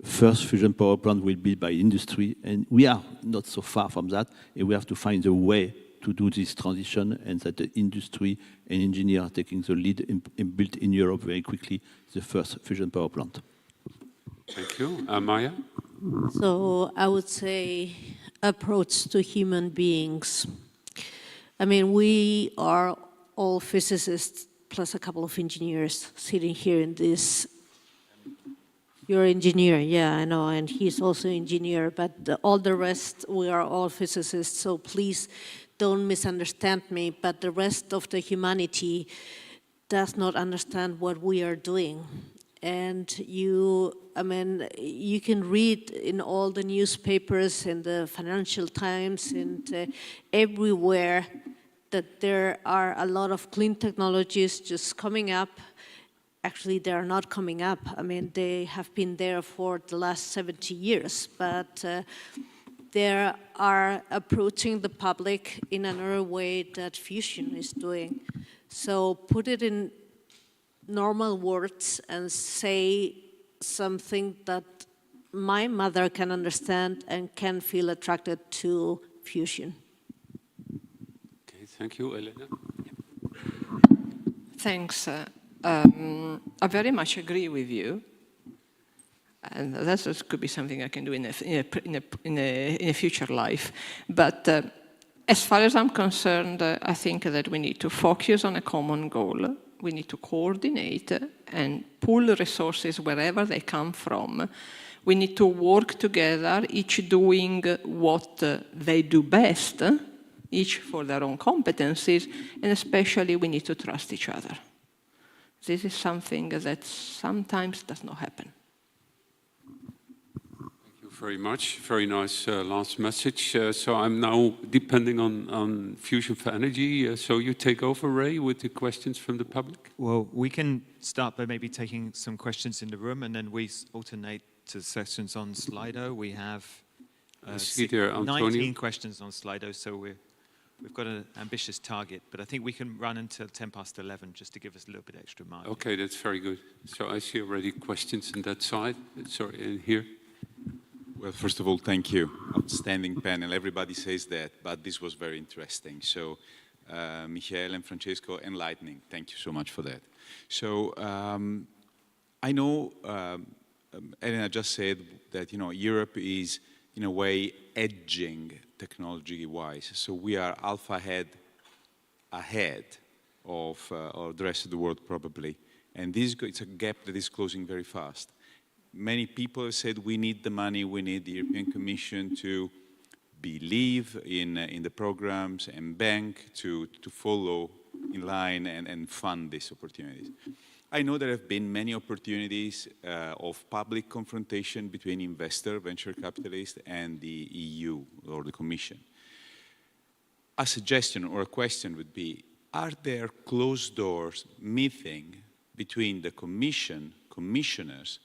E: first fusion power plant will be by industry, and we are not so far from that. And we have to find a way to do this transition, and that the industry and engineers are taking the lead and built in Europe very quickly the first fusion power plant.
C: Thank you. Amaya?
H: So I would say approach to human beings. I mean, we are all physicists plus a couple of engineers sitting here in this. You're an engineer, yeah, I know, and he's also an engineer, but all the rest, we are all physicists, so please don't misunderstand me, but the rest of the humanity does not understand what we are doing. And you can read in all the newspapers, in the Financial Times, and everywhere that there are a lot of clean technologies just coming up. Actually, they are not coming up. I mean, they have been there for the last 70 years, but they are approaching the public in another way that fusion is doing. So put it in normal words and say something that my mother can understand and can feel attracted to fusion.
C: Okay, thank you, Elena.
D: Thanks. I very much agree with you. And that could be something I can do in a future life. But as far as I'm concerned, I think that we need to focus on a common goal. We need to coordinate and pool resources wherever they come from. We need to work together, each doing what they do best, each for their own competencies, and especially we need to trust each other. This is something that sometimes does not happen.
C: Very much. Very nice last message. So I'm now depending on Fusion for Energy. So you take over, Ray, with the questions from the public.
A: Well, we can start by maybe taking some questions in the room, and then we alternate to sessions on Slido. We have 19 questions on Slido, so we've got an ambitious target. But I think we can run until 11:10 just to give us a little bit extra margin.
C: Okay, that's very good. So I see already questions on that side. Sorry, in here.
I: Well, first of all, thank you. Outstanding panel. Everybody says that, but this was very interesting. So, Michael and Francesco, enlightening. Thank you so much for that. So, I know Elena just said that, you know, Europe is, in a way, edging technology-wise. So we are alpha ahead of the rest of the world, probably. And this, it's a gap that is closing very fast. Many people have said we need the money, we need the European Commission to believe in the programs and bank to follow in line and fund these opportunities. I know there have been many opportunities of public confrontation between investor, venture capitalists, and the EU or the Commission. A suggestion or a question would be, are there closed doors meeting between the Commission, commissioners,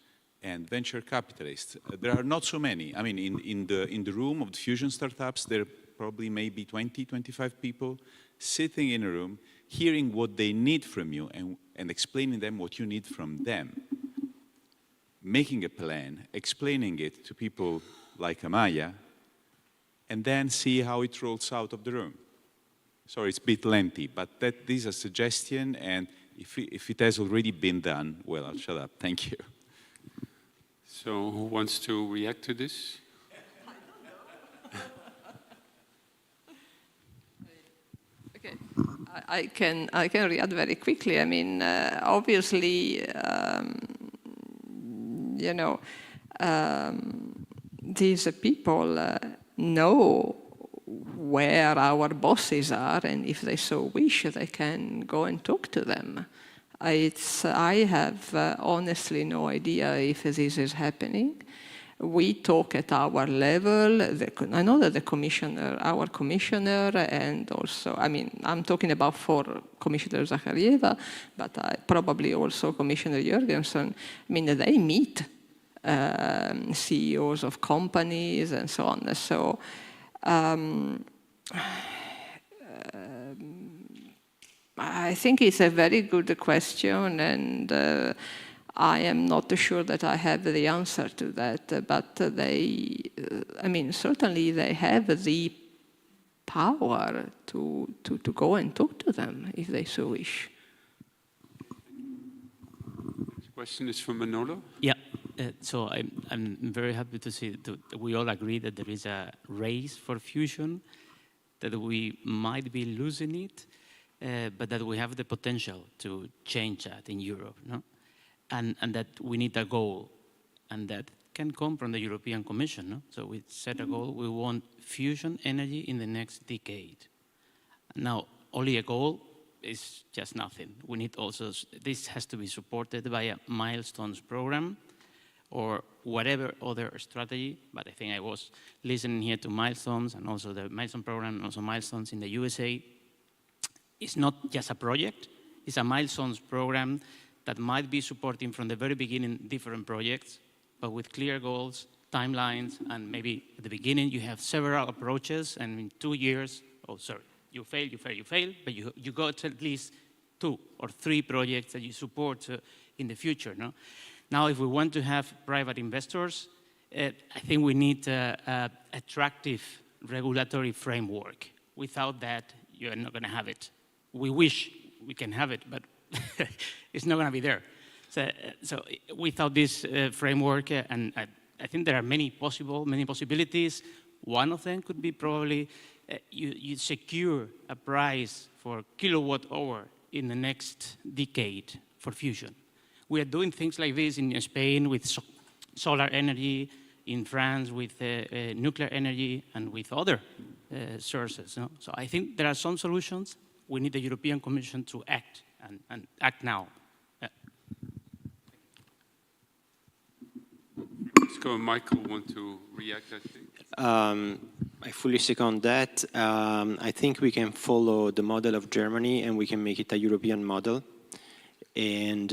I: and venture capitalists? There are not so many. I mean, in the room of the fusion startups, there probably maybe 20, 25 people sitting in a room, hearing what they need from you and explaining them what you need from them. Making a plan, explaining it to people like Amaya, and then see how it rolls out of the room. Sorry, it's a bit lengthy, but this is a suggestion, and if it has already been done, well, I'll shut up. Thank you.
C: So who wants to react to this?
D: Okay, I can react very quickly. I mean, obviously, you know, these people know where our bosses are, and if they so wish, they can go and talk to them. I have honestly no idea if this is happening. We talk at our level. I know that the commissioner, our commissioner, and also, I mean, I'm talking about for Commissioner Zakharieva, but probably also Commissioner Jurgensen. I mean, they meet CEOs of companies and so on. So, I think it's a very good question, and I am not sure that I have the answer to that, but they, I mean, certainly they have the power to go and talk to them if they so wish.
C: This question is from Manolo.
J: Yeah, so I'm very happy to see that we all agree that there is a race for fusion, that we might be losing it, but that we have the potential to change that in Europe, no? And that we need a goal, and that can come from the European Commission, no? So we set a goal, we want fusion energy in the next decade. Now, only a goal is just nothing. We need also, this has to be supported by a milestones program or whatever other strategy, but I think I was listening here to milestones and also the milestone program and also milestones in the USA. It's not just a project, it's a milestones program that might be supporting from the very beginning different projects, but with clear goals, timelines, and maybe at the beginning you have several approaches, and in 2 years, oh sorry, you fail, but you got at least 2 or 3 projects that you support in the future. No? Now, if we want to have private investors, I think we need an attractive regulatory framework. Without that, you're not going to have it. We wish we can have it, but it's not going to be there. So without this framework, and I think there are many possibilities. One of them could be probably you secure a price for kilowatt hour in the next decade for fusion. We are doing things like this in Spain with solar energy, in France with nuclear energy, and with other sources. No? So I think there are some solutions. We need the European Commission to act, and act now.
C: Let's go, Michael, want to react, I think.
F: I fully second that. I think we can follow the model of Germany and we can make it a European model. And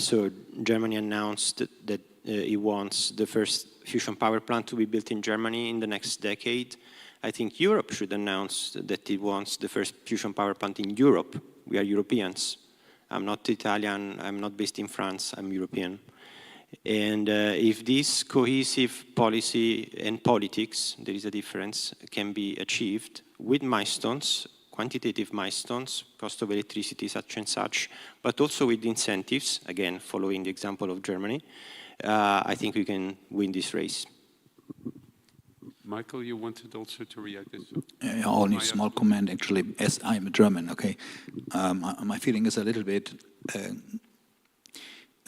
F: so Germany announced that it wants the first fusion power plant to be built in Germany in the next decade. I think Europe should announce that it wants the first fusion power plant in Europe. We are Europeans. I'm not Italian, I'm not based in France, I'm European. And if this cohesive policy and politics, there is a difference, can be achieved with milestones, quantitative milestones, cost of electricity such and such, but also with incentives, again, following the example of Germany, I think we can win this race.
C: Michael, you wanted also to react to this?
G: Only a small comment, actually, as I'm a German, okay. My feeling is a little bit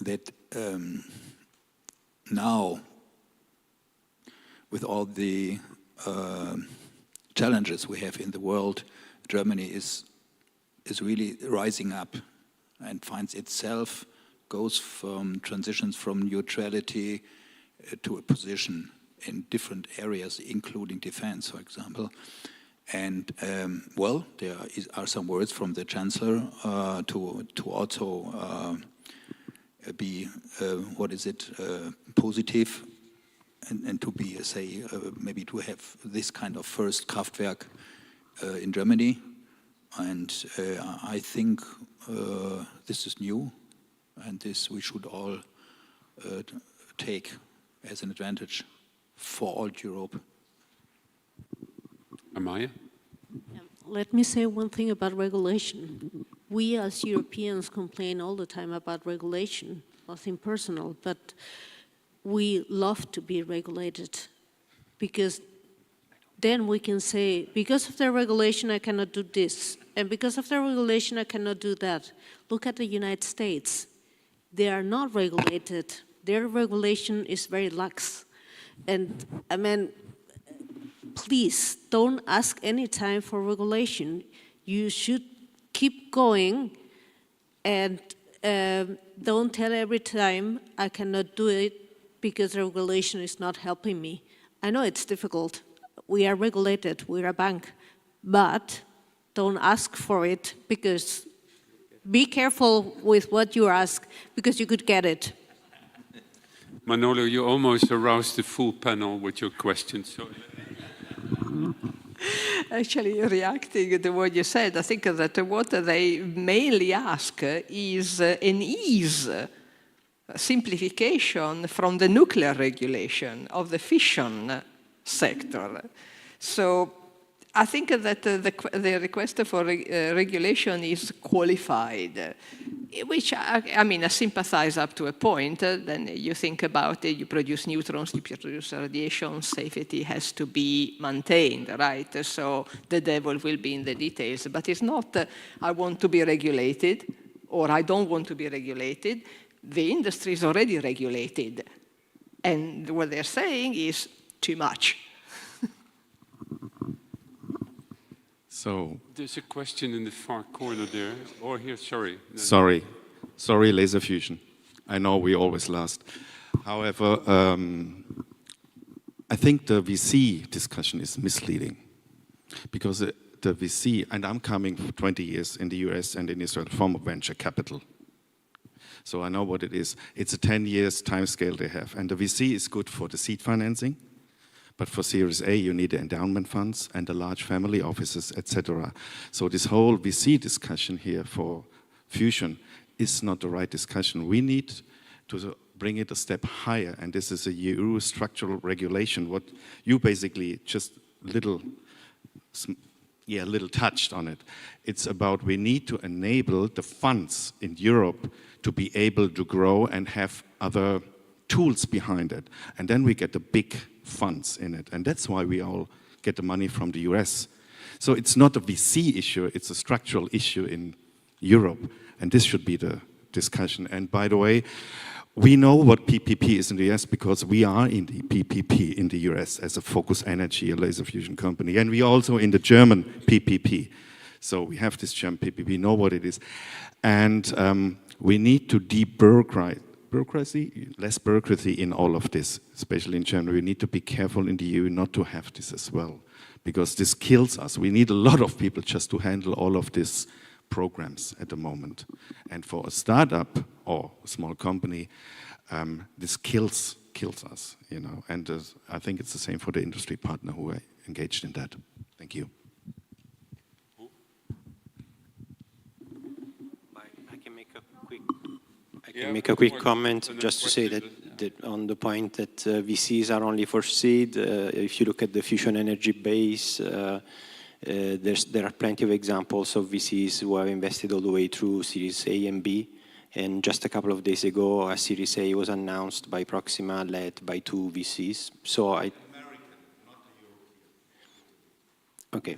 G: that now, with all the challenges we have in the world, Germany is really rising up and finds itself, goes from transitions from neutrality to a position in different areas, including defense, for example. And well, there are some words from the Chancellor to also be, positive and to be, say, maybe to have this kind of first Kraftwerk in Germany. And I think this is new, and this we should all take as an advantage for all Europe.
C: Amaya?
H: Let me say one thing about regulation. We as Europeans complain all the time about regulation, nothing personal, but we love to be regulated because then we can say, because of the regulation I cannot do this, and because of the regulation I cannot do that. Look at the United States. They are not regulated. Their regulation is very lax. And I mean, please don't ask any time for regulation. You should keep going and don't tell every time I cannot do it because regulation is not helping me. I know it's difficult. We are regulated, we're a bank, but don't ask for it because be careful with what you ask because you could get it.
C: Manolo, you almost aroused the full panel with your questions. So.
D: Actually, reacting to what you said, I think that what they mainly ask is an ease, simplification from the nuclear regulation of the fission sector. So I think that the request for regulation is qualified, which, I mean, I sympathize up to a point. Then you think about it, you produce neutrons, you produce radiation, safety has to be maintained, right? So the devil will be in the details. But it's not, I want to be regulated, or I don't want to be regulated. The industry is already regulated. And what they're saying is too much.
K: So
C: there's a question in the far corner there, or here, sorry.
K: Sorry, laser fusion. I know we always last. However, I think the VC discussion is misleading because the VC, and I'm coming for 20 years in the US and in Israel from venture capital. So I know what it is. It's a 10 years time scale they have. And the VC is good for the seed financing. But for Series A, you need the endowment funds and the large family offices, etc. So this whole VC discussion here for fusion is not the right discussion. We need to bring it a step higher, and this is a EU structural regulation. What you basically just little touched on it. It's about we need to enable the funds in Europe to be able to grow and have other tools behind it, and then we get the big funds in it, and that's why we all get the money from the US. So it's not a VC issue, it's a structural issue in Europe, and this should be the discussion. And by the way, we know what PPP is in the US because we are in the PPP in the US as a focus energy, a laser fusion company, and we also in the German PPP. So we have this German PPP, know what it is. And we need to less bureaucracy in all of this, especially in Germany. We need to be careful in the EU not to have this as well, because this kills us. We need a lot of people just to handle all of these programs at the moment. And for a startup or a small company, this kills us, you know. And I think it's the same for the industry partner who are engaged in that. Thank you.
F: I can make a quick comment just to say that on the point that VCs are only for seed. If you look at the fusion energy base, there are plenty of examples of VCs who have invested all the way through Series A and B. And just a couple of days ago, a Series A was announced by Proxima, led by 2 VCs. So I... American, not a European. Okay.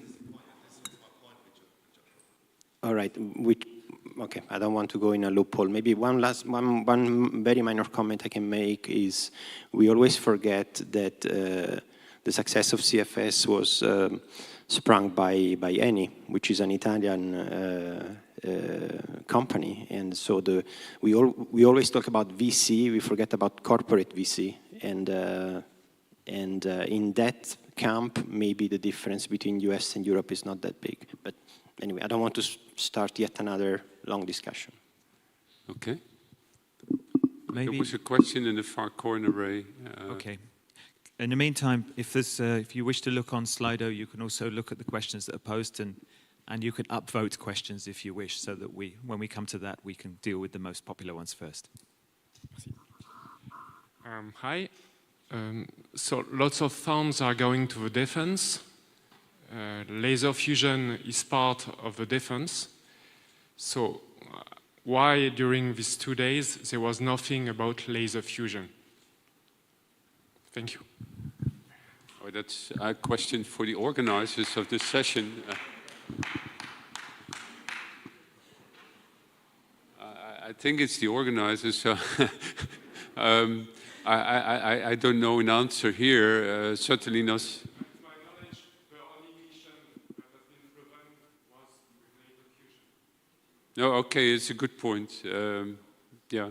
F: All right. Okay, I don't want to go in a loophole. Maybe one very minor comment I can make is we always forget that the success of CFS was sprung by Eni, which is an Italian company, and so we always talk about VC, we forget about corporate VC, and in that camp, maybe the difference between US and Europe is not that big. But anyway, I don't want to start yet another long discussion.
C: Okay.
A: Maybe
C: there was a question in the far corner, Ray.
A: Okay. In the meantime, if you wish to look on Slido, you can also look at the questions that are posed, and you can upvote questions if you wish, so that when we come to that, we can deal with the most popular ones first.
L: Hi. So lots of funds are going to the defense. Laser fusion is part of the defense. So why during these 2 days there was nothing about laser fusion? Thank you.
C: Oh, that's a question for the organizers of this session. I think it's the organizers. So I don't know an answer here. Certainly not.
L: To my knowledge, the only mission that has been proven was with laser fusion.
C: No, okay, it's a good point. Yeah.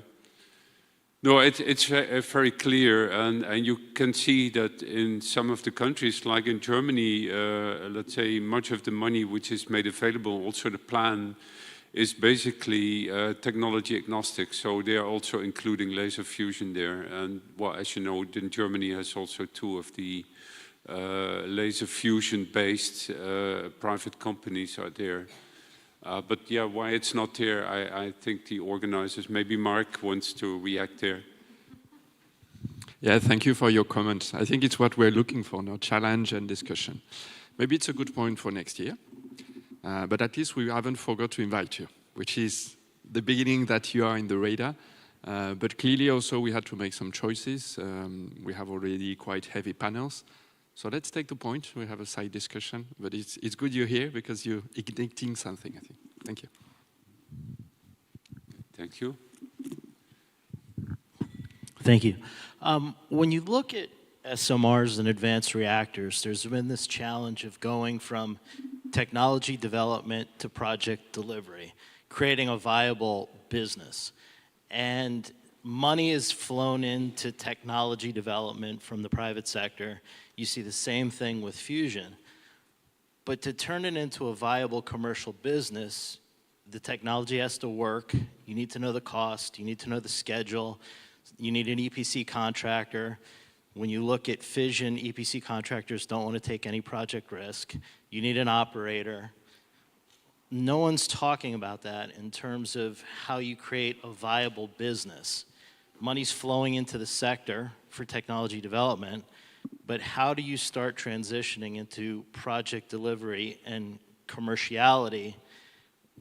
C: No, it's very clear, and you can see that in some of the countries, like in Germany, let's say much of the money which is made available, also the plan, is basically technology agnostic. So they are also including laser fusion there. And well, as you know, then Germany has also 2 of the laser fusion-based private companies are there. But yeah, why it's not there, I think the organizers, maybe Mark wants to react there.
L: Yeah, thank you for your comments. I think it's what we're looking for now, challenge and discussion. Maybe it's a good point for next year, but at least we haven't forgot to invite you, which is the beginning that you are in the radar. But clearly also we had to make some choices. We have already quite heavy panels. So let's take the point. We have a side discussion, but it's good you're here because you're igniting something, I think. Thank you.
C: Thank you.
M: Thank you. When you look at SMRs and advanced reactors, there's been this challenge of going from technology development to project delivery, creating a viable business. And money is flown into technology development from the private sector. You see the same thing with fusion. But to turn it into a viable commercial business, the technology has to work. You need to know the cost. You need to know the schedule. You need an EPC contractor. When you look at fission, EPC contractors don't want to take any project risk. You need an operator. No one's talking about that in terms of how you create a viable business. Money's flowing into the sector for technology development, but how do you start transitioning into project delivery and commerciality?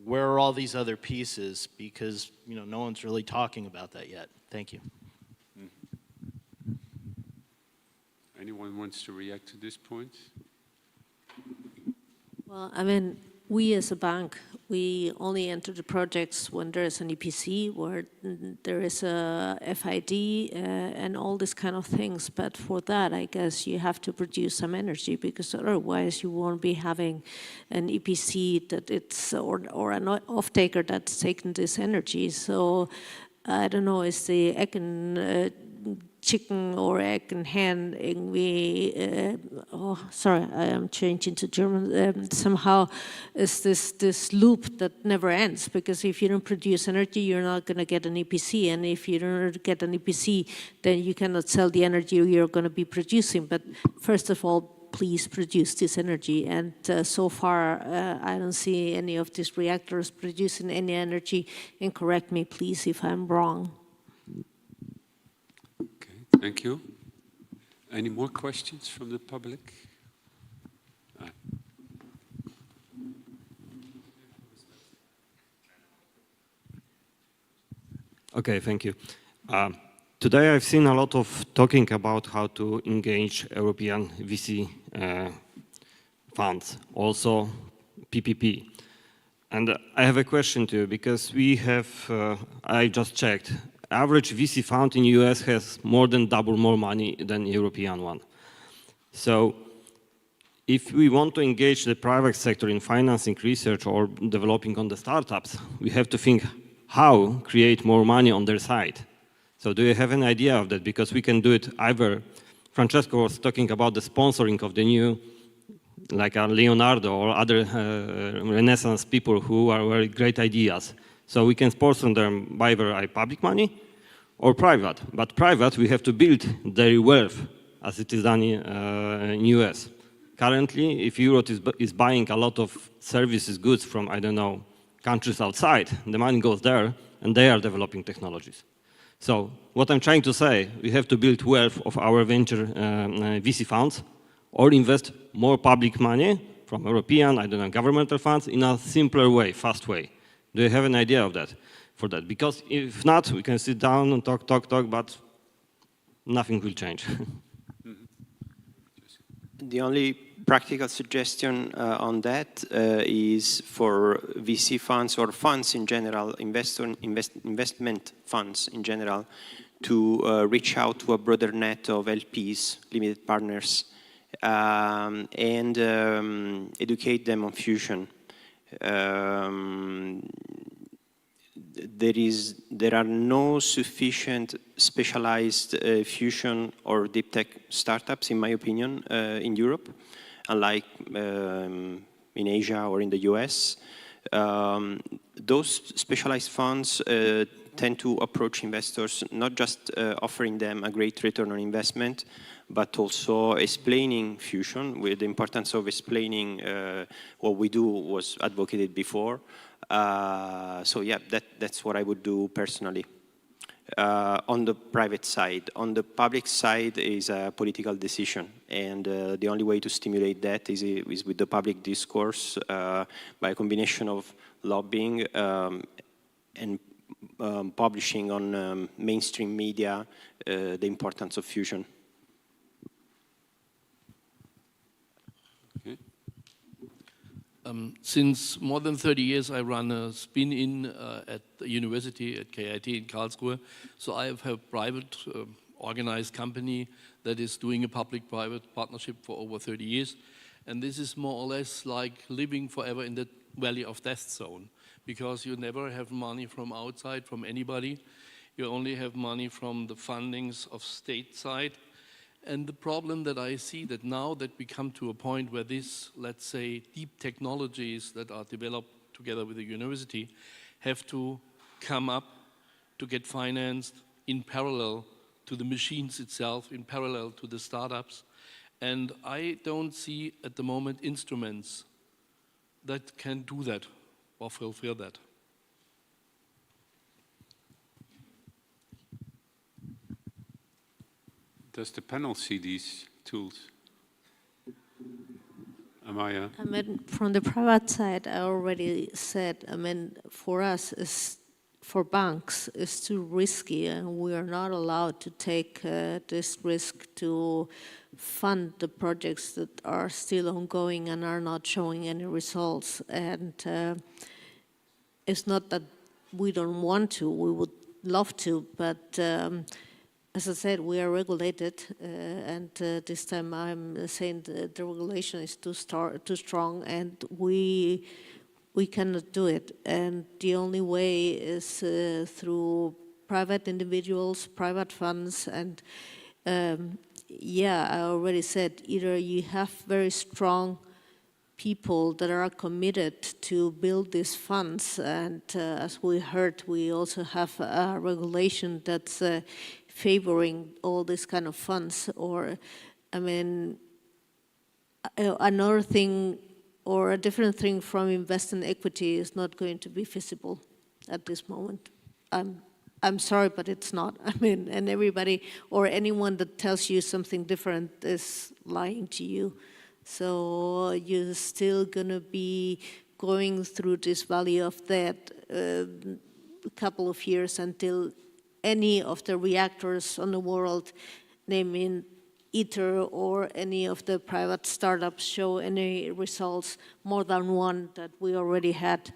M: Where are all these other pieces? Because no one's really talking about that yet. Thank you.
C: Anyone wants to react to this point?
H: Well, I mean, we as a bank, we only enter the projects when there is an EPC, where there is a FID and all these kind of things. But for that, I guess you have to produce some energy, because otherwise you won't be having an EPC that it's or an off-taker that's taking this energy. So I don't know, is the egg and chicken or egg and hen, sorry, I am changing to German, somehow is this loop that never ends, because if you don't produce energy, you're not going to get an EPC, and if you don't get an EPC, then you cannot sell the energy you're going to be producing. But first of all, please produce this energy, and so far I don't see any of these reactors producing any energy, and correct me please if I'm wrong.
C: Thank you. Any more questions from the public?
N: Okay, thank you. Today I've seen a lot of talking about how to engage European VC funds, also PPP. And I have a question to you, because we have, I just checked, average VC fund in US has more than double more money than European one. So if we want to engage the private sector in financing research or developing on the startups, we have to think how create more money on their side. So do you have an idea of that? Because we can do it either, Francesco was talking about the sponsoring of the new, like Leonardo or other Renaissance people who are very great ideas. So we can sponsor them by either public money or private. But private, we have to build their wealth as it is done in US. Currently, if Europe is buying a lot of services, goods from, I don't know, countries outside, the money goes there and they are developing technologies. So what I'm trying to say, we have to build wealth of our venture VC funds or invest more public money from European, I don't know, governmental funds in a simpler way, fast way. Do you have an idea of that? For that? Because if not, we can sit down and talk, but nothing will change.
F: The only practical suggestion on that is for VC funds or funds in general, investment funds in general, to reach out to a broader net of LPs, limited partners, and educate them on fusion. There are no sufficient specialized fusion or deep tech startups, in my opinion, in Europe, unlike in Asia or in the US. Those specialized funds tend to approach investors not just offering them a great return on investment, but also explaining fusion, with the importance of explaining what we do was advocated before. So yeah, that's what I would do personally. On the private side. On the public side is a political decision, and the only way to stimulate that is with the public discourse by a combination of lobbying and publishing on mainstream media the importance of fusion.
O: Since more than 30 years, I run a spin-in at the university, at KIT in Karlsruhe. So I have a private organized company that is doing a public-private partnership for over 30 years. And this is more or less like living forever in the valley of death zone, because you never have money from outside, from anybody. You only have money from the fundings of state side. And the problem that I see that now that we come to a point where this, let's say, deep technologies that are developed together with the university have to come up to get financed in parallel to the machines itself, in parallel to the startups. And I don't see at the moment instruments that can do that or fulfill that.
C: Does the panel see these tools? Amaya?
H: I mean, from the private side, I already said, I mean, for us, for banks, it's too risky, and we are not allowed to take this risk to fund the projects that are still ongoing and are not showing any results. And it's not that we don't want to, we would love to, but as I said, we are regulated, and this time I'm saying the regulation is too strong, and we cannot do it. And the only way is through private individuals, private funds, and yeah, I already said, either you have very strong people that are committed to build these funds, and as we heard, we also have a regulation that's favoring all these kind of funds. Or, I mean, another thing or a different thing from investing equity is not going to be feasible at this moment. I'm I'm sorry, but it's not. I mean, and everybody or anyone that tells you something different is lying to you. So you're still gonna be going through this valley of death a couple of years until any of the reactors on the world, naming ITER or any of the private startups, show any results more than one that we already had,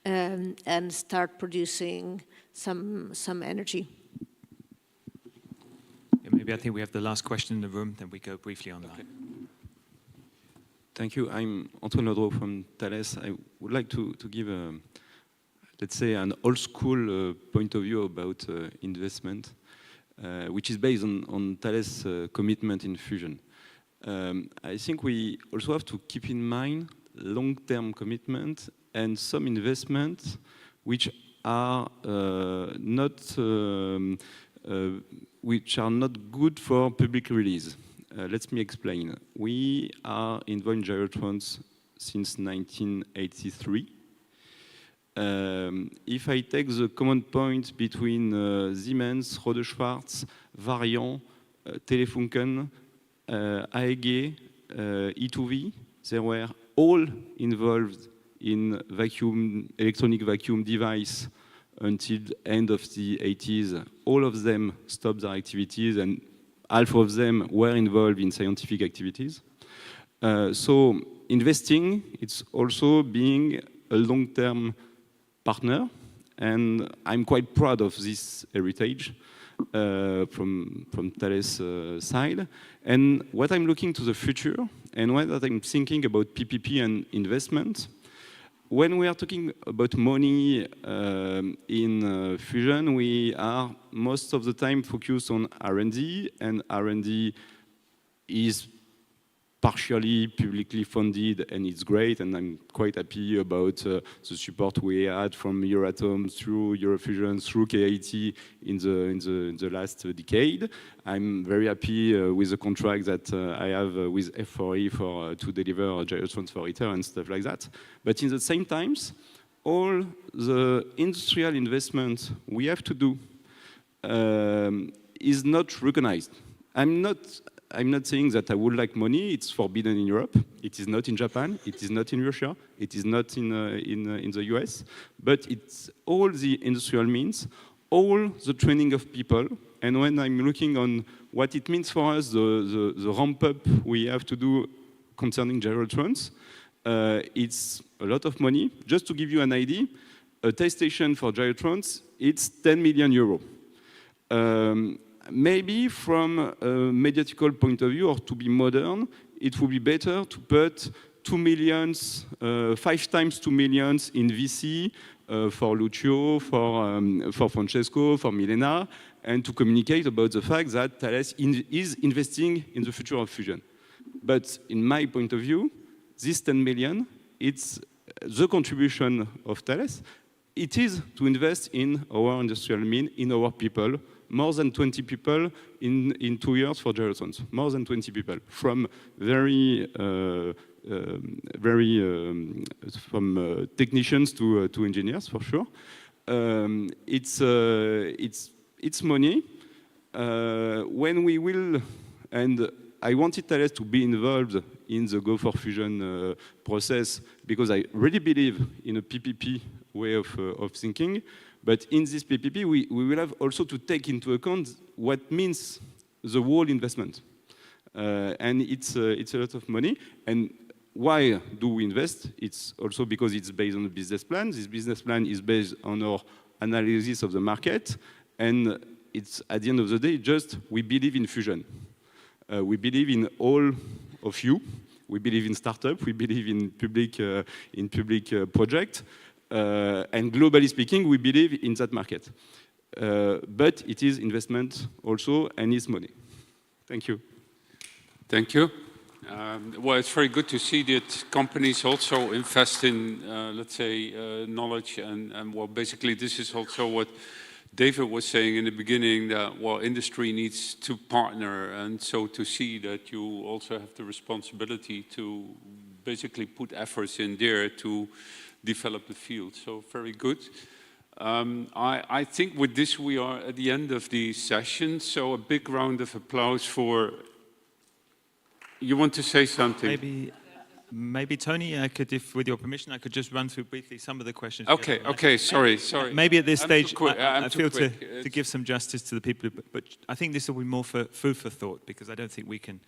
H: and start producing some energy.
A: Yeah, maybe I think we have the last question in the room, then we go briefly online.
P: Okay. Thank you. I'm Antoine Lodreau from Thales. I would like to give a, let's say, an old school point of view about investment, which is based on Thales' commitment in fusion. I think we also have to keep in mind long-term commitment and some investments which are not good for public release. Let me explain. We are involved in gyrotrons since 1983. If I take the common point between Siemens, Rode Schwarz, Varian, Telefunken, AEG, E2V, they were all involved in electronic vacuum device until the end of the 80s. All of them stopped their activities, and half of them were involved in scientific activities. So investing, it's also being a long-term partner, and I'm quite proud of this heritage from Thales' side. And what I'm looking to the future, and what I'm thinking about PPP and investment, when we are talking about money in fusion, we are most of the time focused on R&D, and R&D is partially publicly funded, and it's great, and I'm quite happy about the support we had from Euratom through EUROfusion, through KIT in the last decade. I'm very happy with the contract that I have with F4E to deliver gyrotrons for ITER and stuff like that. But in the same times, all the industrial investment we have to do is not recognized. I'm not saying that I would like money. It's forbidden in Europe. It is not in Japan. It is not in Russia. It is not in the US. But it's all the industrial means, all the training of people. And when I'm looking on what it means for us, the ramp up we have to do concerning gyrotrons, it's a lot of money. Just to give you an idea, a test station for gyrotrons, it's 10 million euros. Maybe from a mediatical point of view, or to be modern, it would be better to put 2 million, 5 times 2 million in VC for Lucio, for Francesco, for Milena, and to communicate about the fact that Thales is investing in the future of fusion. But in my point of view, this 10 million, it's the contribution of Thales. It is to invest in our industrial mean, in our people. More than 20 people in 2 years for gyrotrons. More than 20 people, from from technicians to engineers, for sure. It's money. When we will, and I wanted Thales to be involved in the Go for Fusion process because I really believe in a PPP way of thinking. But in this PPP, we will have also to take into account what means the whole investment. And it's a lot of money. And why do we invest? It's also because it's based on a business plan. This business plan is based on our analysis of the market. And it's, at the end of the day, just we believe in fusion. We believe in all of you. We believe in startup. We believe in public project. And globally speaking, we believe in that market. But it is investment also, and it's money. Thank you.
C: Thank you. Well, it's very good to see that companies also invest in, let's say, knowledge. And well, basically, this is also what David was saying in the beginning, that, well, industry needs to partner. And so to see that you also have the responsibility to basically put efforts in there to develop the field. So very good. I think with this we are at the end of the session, so a big round of applause for... You want to say something?
A: Maybe Tony, I could, if with your permission, I could just run through briefly some of the questions.
C: Okay, sorry.
A: Maybe at this stage,
C: I
A: feel to give some justice to the people, but I think this will be more for food for thought, because I don't think we can.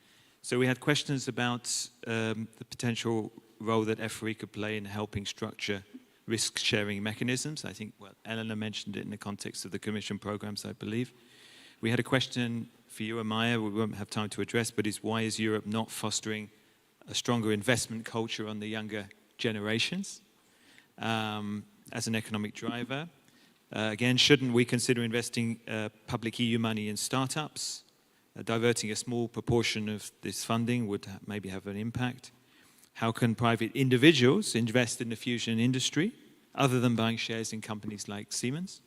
A: So we had questions about the potential role that F4E could play in helping structure risk-sharing mechanisms. I think, well, Elena mentioned it in the context of the Commission programs, I believe. We had a question for you, Amaya, we won't have time to address, but is why is Europe not fostering a stronger investment culture on the younger generations as an economic driver? Again, shouldn't we consider investing public EU money in startups? Diverting a small proportion of this funding would maybe have an impact. How can private individuals invest in the fusion industry other than buying shares in companies like Siemens?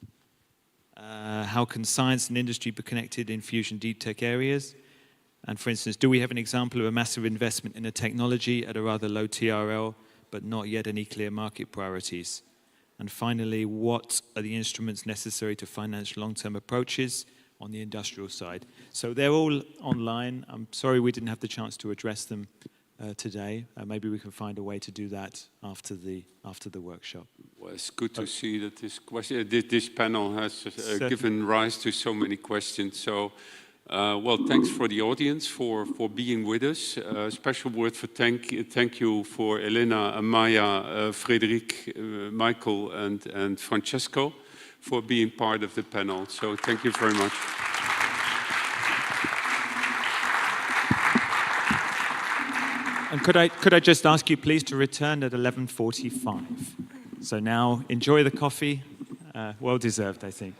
A: How can science and industry be connected in fusion deep tech areas? And for instance, do we have an example of a massive investment in a technology at a rather low TRL, but not yet any clear market priorities? And finally, what are the instruments necessary to finance long-term approaches on the industrial side? So they're all online. I'm sorry we didn't have the chance to address them today. Maybe we can find a way to do that after the workshop.
C: Well, it's good to see that this panel has given rise to so many questions. So, well, thanks for the audience for being with us. Special word for thank you for Elena, Amaya, Frederic, Michael, and Francesco for being part of the panel. So thank you very much.
A: And could I just ask you please to return at 11:45? So now enjoy the coffee, well deserved, I think.